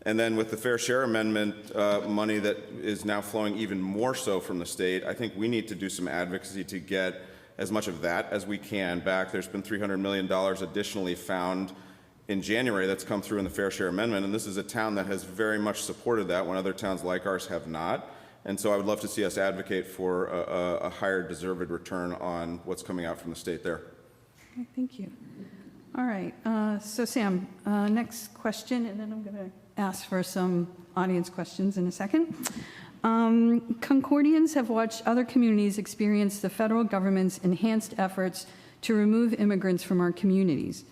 And then with the Fair Share Amendment money that is now flowing even more so from the state, I think we need to do some advocacy to get as much of that as we can back. There's been $300 million additionally found in January that's come through in the Fair Share Amendment, and this is a town that has very much supported that when other towns like ours have not. And so I would love to see us advocate for a higher deserved return on what's coming out from the state there.
Okay, thank you. All right, so Sam, next question, and then I'm going to ask for some audience questions in a second. Concordians have watched other communities experience the federal government's enhanced efforts to remove immigrants from our communities.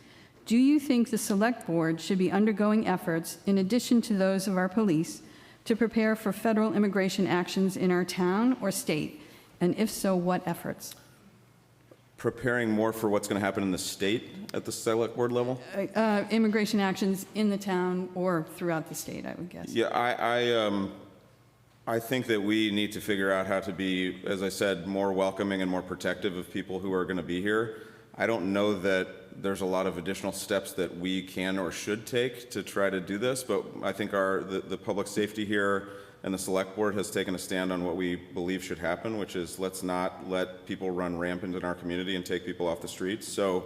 Do you think the Select Board should be undergoing efforts, in addition to those of our police, to prepare for federal immigration actions in our town or state? And if so, what efforts?
Preparing more for what's going to happen in the state at the Select Board level?
Immigration actions in the town or throughout the state, I would guess.
Yeah, I think that we need to figure out how to be, as I said, more welcoming and more protective of people who are going to be here. I don't know that there's a lot of additional steps that we can or should take to try to do this, but I think the public safety here and the Select Board has taken a stand on what we believe should happen, which is let's not let people run rampant in our community and take people off the streets. So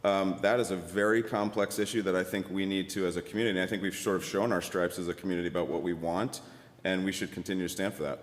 that is a very complex issue that I think we need to, as a community, and I think we've sort of shown our stripes as a community about what we want, and we should continue to stand for that.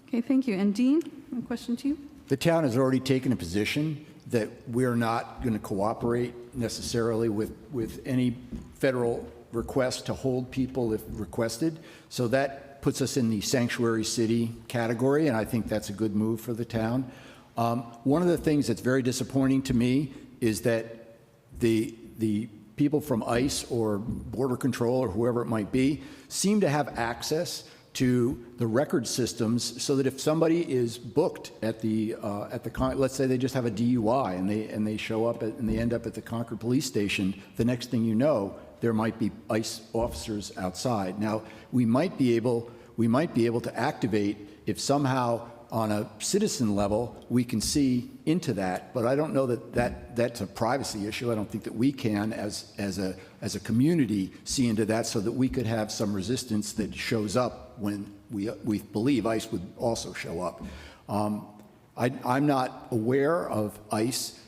Okay, thank you. And Dean, a question to you?
The town has already taken a position that we're not going to cooperate necessarily with any federal request to hold people if requested. So that puts us in the sanctuary city category, and I think that's a good move for the town. One of the things that's very disappointing to me is that the people from ICE or Border Control or whoever it might be seem to have access to the record systems so that if somebody is booked at let's say they just have a DUI and they show up and they end up at the Concord police station, the next thing you know, there might be ICE officers outside. Now, we might be able to activate if somehow on a citizen level we can see into that, but I don't know that's a privacy issue. I don't think that we can as a community see into that so that we could have some resistance that shows up when we believe ICE would also show up. I'm not aware of ICE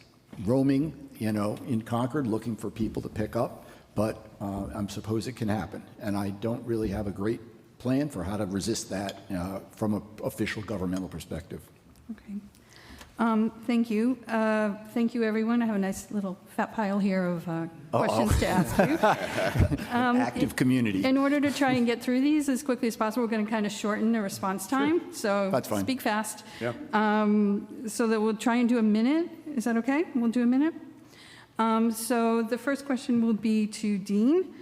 roaming, in Concord looking for people to pick up, but I suppose it can happen, and I don't really have a great plan for how to resist that from an official governmental perspective.
Okay. Thank you. Thank you, everyone. I have a nice little fat pile here of questions to ask you.
Active community.
In order to try and get through these as quickly as possible, we're going to kind of shorten the response time.
Sure.
So
that's fine.
Speak fast.
Yeah.
So that we'll try and do a minute. Is that okay? We'll do a minute. So the first question will be to Dean.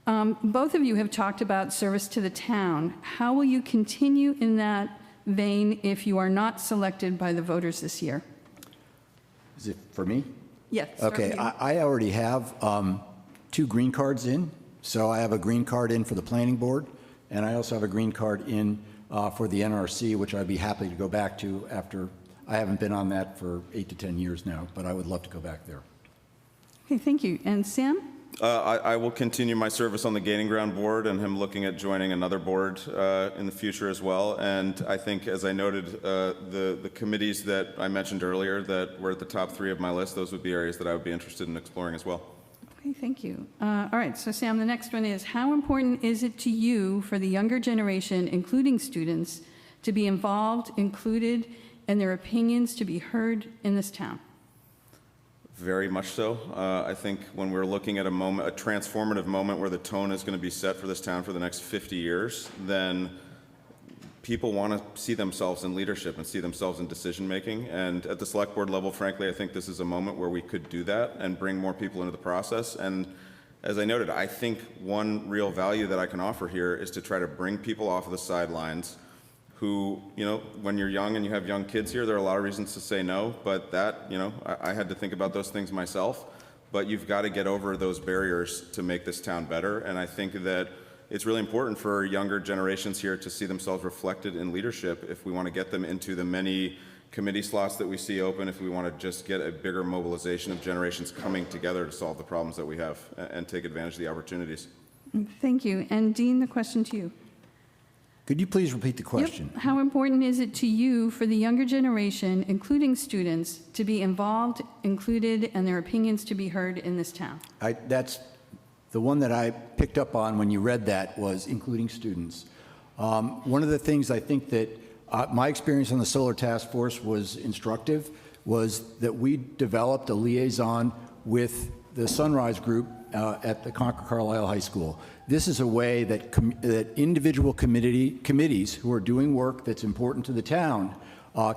Both of you have talked about service to the town. How will you continue in that vein if you are not selected by the voters this year?
Is it for me?
Yes.
Okay, I already have 2 green cards in. So I have a green card in for the planning board, and I also have a green card in for the NRC, which I'd be happy to go back to after. I haven't been on that for 8 to 10 years now, but I would love to go back there.
Okay, thank you. And Sam?
I will continue my service on the Gaining Ground Board, and him looking at joining another board in the future as well. And I think, as I noted, the committees that I mentioned earlier that were at the top 3 of my list, those would be areas that I would be interested in exploring as well.
Okay, thank you. All right, so Sam, the next one is, how important is it to you for the younger generation, including students, to be involved, included, and their opinions to be heard in this town?
Very much so. I think when we're looking at a moment, a transformative moment where the tone is going to be set for this town for the next 50 years, then people want to see themselves in leadership and see themselves in decision-making. And at the select board level, frankly, I think this is a moment where we could do that and bring more people into the process. And as I noted, I think one real value that I can offer here is to try to bring people off of the sidelines who, you know, when you're young and you have young kids here, there are a lot of reasons to say no, but that, you know, I had to think about those things myself. But you've got to get over those barriers to make this town better. And I think that it's really important for younger generations here to see themselves reflected in leadership if we want to get them into the many committee slots that we see open, if we want to just get a bigger mobilization of generations coming together to solve the problems that we have and take advantage of the opportunities.
Thank you. And Dean, the question to you.
Could you please repeat the question?
Yep. How important is it to you for the younger generation, including students, to be involved, included, and their opinions to be heard in this town?
That's the one that I picked up on when you read that was including students. One of the things I think that my experience on the Solar Task Force was instructive was that we developed a liaison with the Sunrise Group at the Concord Carlisle High School. This is a way that, that individual committees who are doing work that's important to the town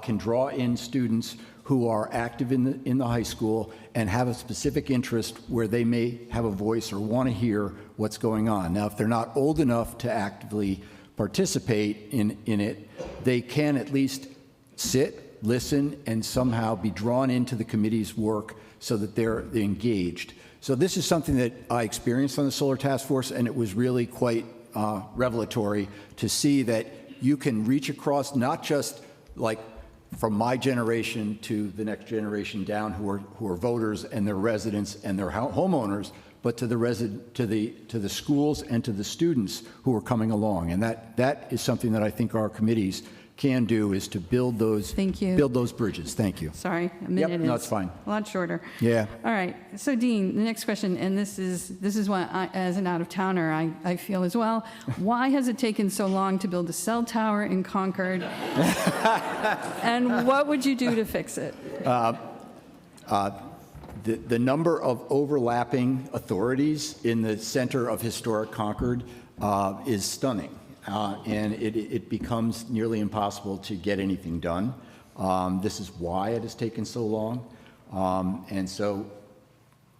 can draw in students who are active in the high school and have a specific interest where they may have a voice or want to hear what's going on. Now, if they're not old enough to actively participate in it, they can at least sit, listen, and somehow be drawn into the committee's work so that they're engaged. So this is something that I experienced on the Solar Task Force, and it was really quite revelatory to see that you can reach across not just like from my generation to the next generation down who are voters and their residents and their homeowners, but to the schools and to the students who are coming along. And that is something that I think our committees can do, is to build those build those bridges. Thank you.
Sorry, a minute.
Yep, no, it's fine.
A lot shorter.
Yeah.
All right. So Dean, the next question, and this is what I, as an out-of-towner, I feel as well. Why has it taken so long to build a cell tower in Concord? And what would you do to fix it?
The number of overlapping authorities in the center of historic Concord is stunning. And it becomes nearly impossible to get anything done. This is why it has taken so long. And so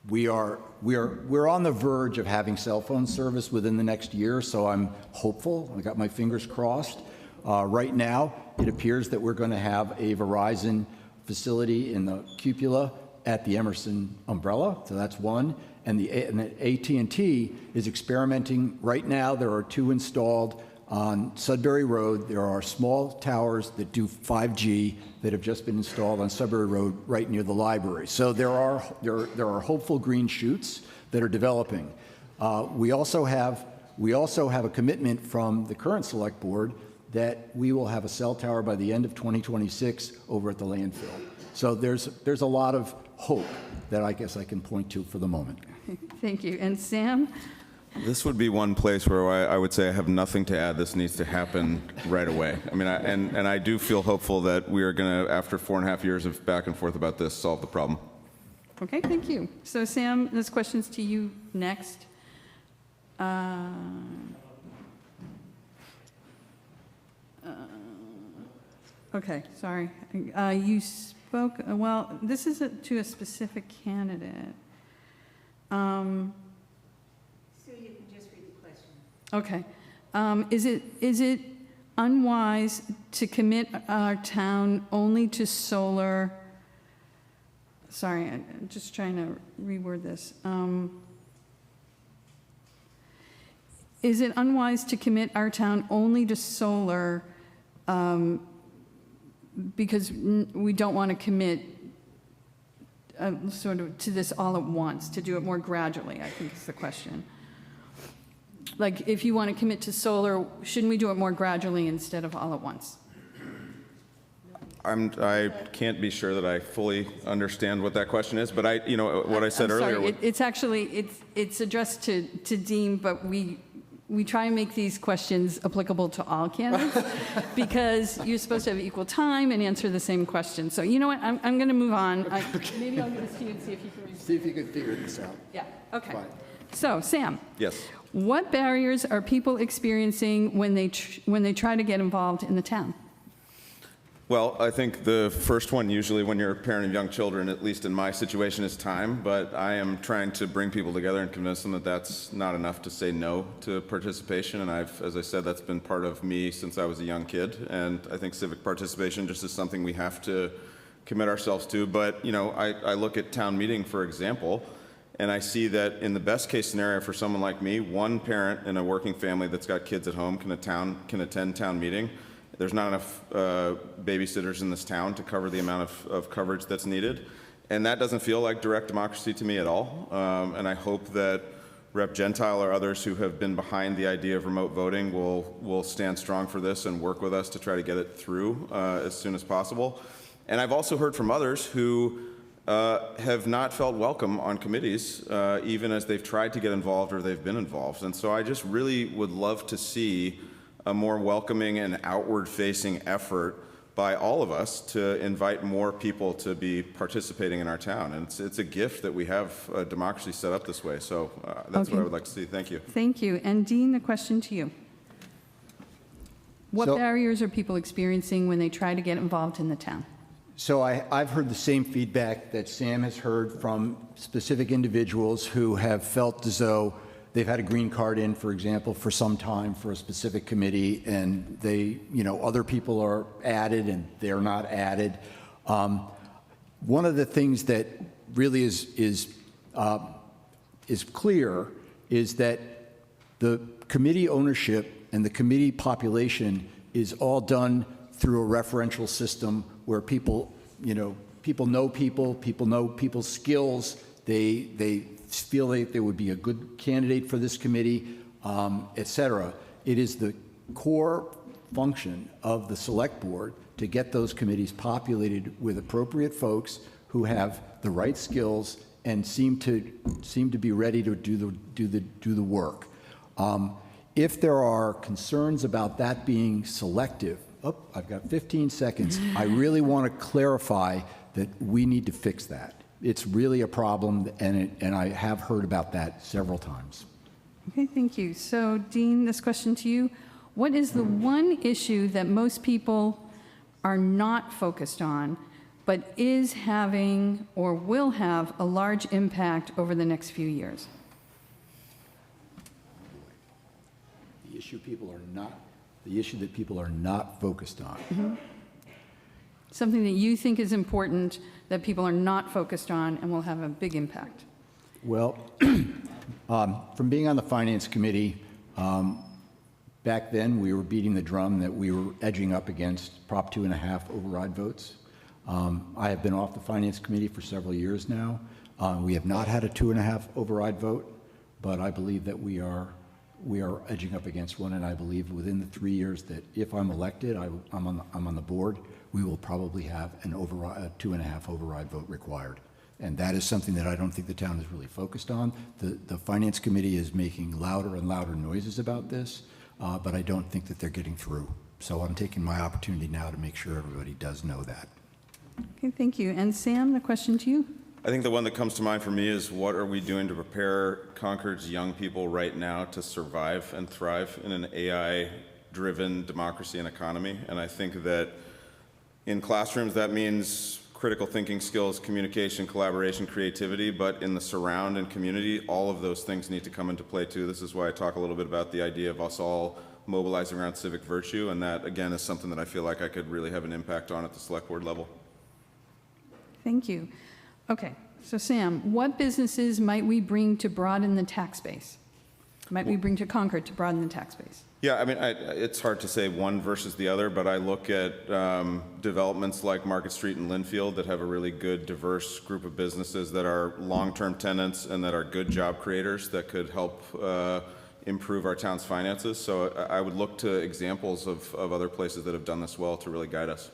we're on the verge of having cell phone service within the next year, so I'm hopeful. I got my fingers crossed. Right now, it appears that we're going to have a Verizon facility in the cupola at the Emerson umbrella, so that's one. And the AT&T is experimenting right now. There are 2 installed on Sudbury Road. There are small towers that do 5G that have just been installed on Sudbury Road right near the library. So there are hopeful green shoots that are developing. We also have a commitment from the current select board that we will have a cell tower by the end of 2026 over at the landfill. So there's a lot of hope that I guess I can point to for the moment.
Thank you. And Sam?
This would be one place where I would say I have nothing to add. This needs to happen right away. I mean, and I do feel hopeful that we are going to, after 4.5 years of back and forth about this, solve the problem.
Okay, thank you. So Sam, this question's to you next. Okay, sorry. You spoke, well, this is to a specific candidate. Okay. Is it unwise to commit our town only to solar? Sorry, I'm just trying to reword this. Is it unwise to commit our town only to solar because we don't want to commit sort of to this all at once, to do it more gradually, I think is the question. Like, if you want to commit to solar, shouldn't we do it more gradually instead of all at once?
I can't be sure that I fully understand what that question is, but what I said
I'm
earlier.
sorry, it's actually, it's addressed to Dean, but we try and make these questions applicable to all candidates because you're supposed to have equal time and answer the same question. So you know what, I'm going to move on. Maybe I'll give this to you and see if you can.
See if you can figure this out.
Yeah, okay.
Fine.
So Sam.
Yes.
What barriers are people experiencing when they try to get involved in the town?
Well, I think the first one, usually when you're a parent of young children, at least in my situation, is time. But I am trying to bring people together and convince them that that's not enough to say no to participation. And as I said, that's been part of me since I was a young kid. And I think civic participation just is something we have to commit ourselves to. But, I look at town meeting, for example, and I see that in the best case scenario for someone like me, one parent in a working family that's got kids at home can attend town meeting. There's not enough babysitters in this town to cover the amount of coverage that's needed. And that doesn't feel like direct democracy to me at all. And I hope that Rep. Gentile or others who have been behind the idea of remote voting will stand strong for this and work with us to try to get it through as soon as possible. And I've also heard from others who have not felt welcome on committees, even as they've tried to get involved or they've been involved. And so I just really would love to see a more welcoming and outward-facing effort by all of us to invite more people to be participating in our town. And it's a gift that we have a democracy set up this way. So that's what I would like to see. Thank you.
Thank you. And Dean, the question to you. What
So-
barriers are people experiencing when they try to get involved in the town?
So I've heard the same feedback that Sam has heard from specific individuals who have felt as though they've had a green card in, for example, for some time for a specific committee, and other people are added and they're not added. One of the things that really is clear is that the committee ownership and the committee population is all done through a referential system where people know people's skills. They feel like they would be a good candidate for this committee, et cetera. It is the core function of the select board to get those committees populated with appropriate folks who have the right skills and seem to be ready to do the work. If there are concerns about that being selective, I've got 15 seconds. I really want to clarify that we need to fix that. It's really a problem, and I have heard about that several times.
Okay, thank you. So, Dean, this question to you. What is the one issue that most people are not focused on, but is having or will have a large impact over the next few years?
The issue that people are not focused on.
Mm-hmm. Something that you think is important that people are not focused on and will have a big impact.
Well, from being on the Finance Committee, back then we were beating the drum that we were edging up against Prop 2.5 override votes. I have been off the Finance Committee for several years now. We have not had a 2.5 override vote, but I believe that we are edging up against one, and I believe within the 3 years that if I'm elected, I'm on the board, we will probably have a 2.5 override vote required. And that is something that I don't think the town is really focused on. The Finance Committee is making louder and louder noises about this, but I don't think that they're getting through. So I'm taking my opportunity now to make sure everybody does know that.
Okay, thank you. And Sam, the question to you.
I think the one that comes to mind for me is what are we doing to prepare Concord's young people right now to survive and thrive in an AI-driven democracy and economy? And I think that in classrooms that means critical thinking skills, communication, collaboration, creativity, but in the surround and community, all of those things need to come into play too. This is why I talk a little bit about the idea of us all mobilizing around civic virtue, and that, again, is something that I feel like I could really have an impact on at the select board level.
Thank you. Okay, so Sam, what businesses might we bring to broaden the tax base? Might we bring to Concord to broaden the tax base?
Yeah, I mean, it's hard to say one versus the other, but I look at developments like Market Street and Linfield that have a really good, diverse group of businesses that are long-term tenants and that are good job creators that could help improve our town's finances. So I would look to examples of other places that have done this well to really guide us.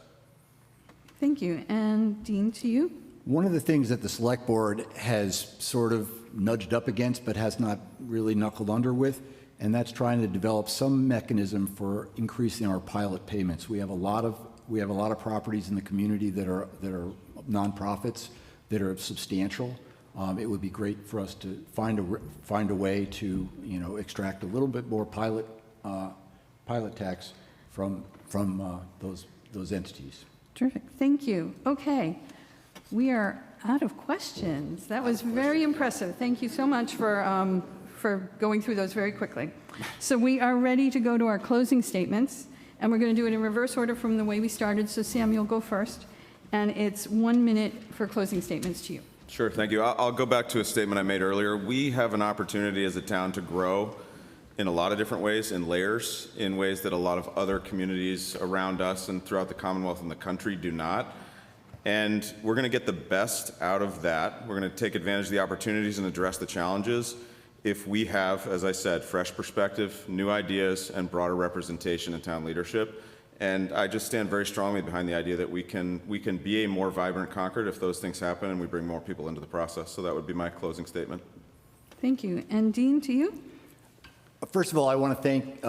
Thank you. And Dean, to you.
One of the things that the Select Board has sort of nudged up against but has not really knuckled under with, and that's trying to develop some mechanism for increasing our pilot payments. We have a lot of properties in the community that are nonprofits that are substantial. It would be great for us to find a way to, extract a little bit more pilot tax from those entities.
Terrific. Thank you. Okay. We are out of questions. That was very impressive. Thank you so much for going through those very quickly. So we are ready to go to our closing statements, and we're going to do it in reverse order from the way we started. So Sam, you'll go first, and it's 1 minute for closing statements to you.
Sure, thank you. I'll go back to a statement I made earlier. We have an opportunity as a town to grow in a lot of different ways, in layers, in ways that a lot of other communities around us and throughout the Commonwealth and the country do not. And we're going to get the best out of that. We're going to take advantage of the opportunities and address the challenges if we have, as I said, fresh perspective, new ideas, and broader representation in town leadership. And I just stand very strongly behind the idea that we can be a more vibrant Concord if those things happen and we bring more people into the process. So that would be my closing statement.
Thank you. And Dean, to you.
First of all, I want to thank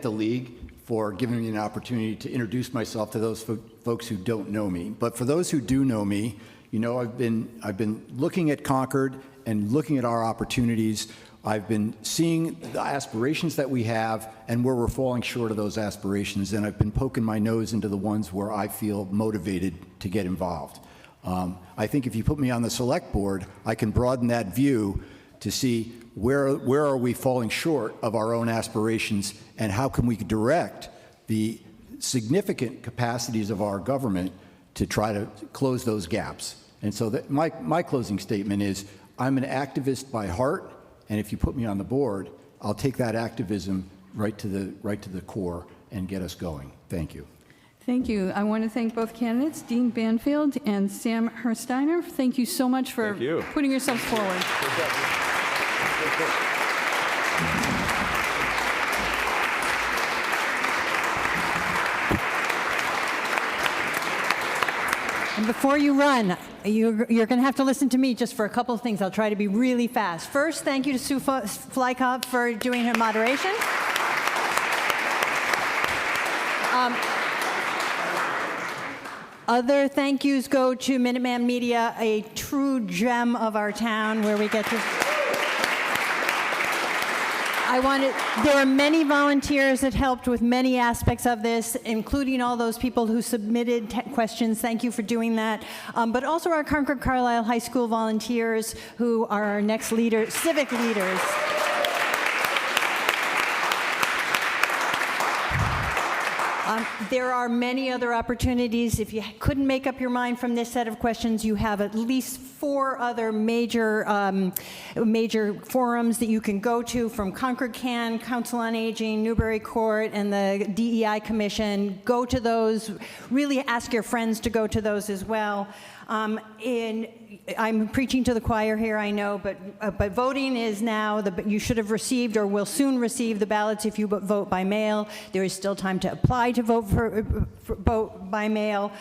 the League for giving me an opportunity to introduce myself to those folks who don't know me. But for those who do know me, I've been looking at Concord and looking at our opportunities. I've been seeing the aspirations that we have and where we're falling short of those aspirations, and I've been poking my nose into the ones where I feel motivated to get involved. I think if you put me on the Select Board, I can broaden that view to see where are we falling short of our own aspirations, and how can we direct the significant capacities of our government to try to close those gaps. And so my closing statement is, I'm an activist by heart, and if you put me on the board, I'll take that activism right to the core and get us going. Thank you.
Thank you. I want to thank both candidates, Dean Banfield and Sam Hersteiner. Thank you so much for putting yourselves forward.
And before you run, you're going to have to listen to me just for a couple of things. I'll try to be really fast. First, thank you to Sue Flykop for doing her moderation. Other thank yous go to Minuteman Media, a true gem of our town where we get to... There are many volunteers that helped with many aspects of this, including all those people who submitted questions. Thank you for doing that. But also our Concord Carlisle High School volunteers who are our next civic leaders. There are many other opportunities. If you couldn't make up your mind from this set of questions, you have at least 4 other major forums that you can go to, from Concord CAN, Council on Aging, Newbury Court, and the DEI Commission. Go to those. Really ask your friends to go to those as well. I'm preaching to the choir here, I know, but voting is now, you should have received or will soon receive the ballots if you vote by mail. There is still time to apply to vote by mail.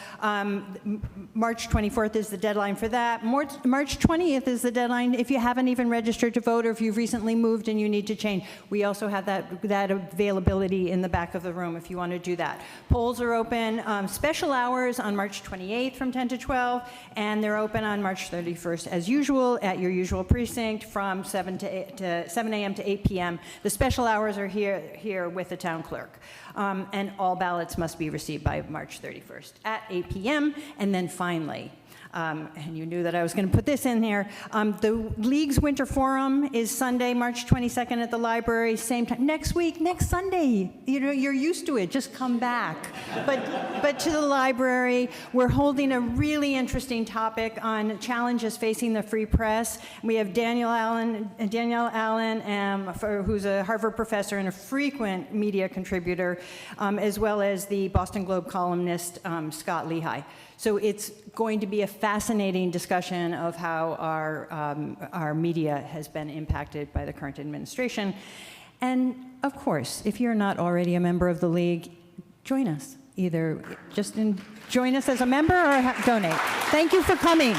March 24th is the deadline for that. March 20th is the deadline if you haven't even registered to vote or if you've recently moved and you need to change. We also have that availability in the back of the room if you want to do that. Polls are open, special hours on March 28th from 10 to 12, and they're open on March 31st as usual at your usual precinct from 7 a.m. to 8 p.m. The special hours are here with the town clerk. And all ballots must be received by March 31st at 8 p.m. And then finally, and you knew that I was going to put this in here, the League's Winter Forum is Sunday, March 22nd at the library, same time. Next week, next Sunday, you're used to it, just come back. But to the library, we're holding a really interesting topic on challenges facing the free press. We have Danielle Allen, who's a Harvard professor and a frequent media contributor, as well as the Boston Globe columnist, Scott Lehigh. So it's going to be a fascinating discussion of how our media has been impacted by the current administration. And of course, if you're not already a member of the League, join us. either join us as a member or donate. Thank you for coming.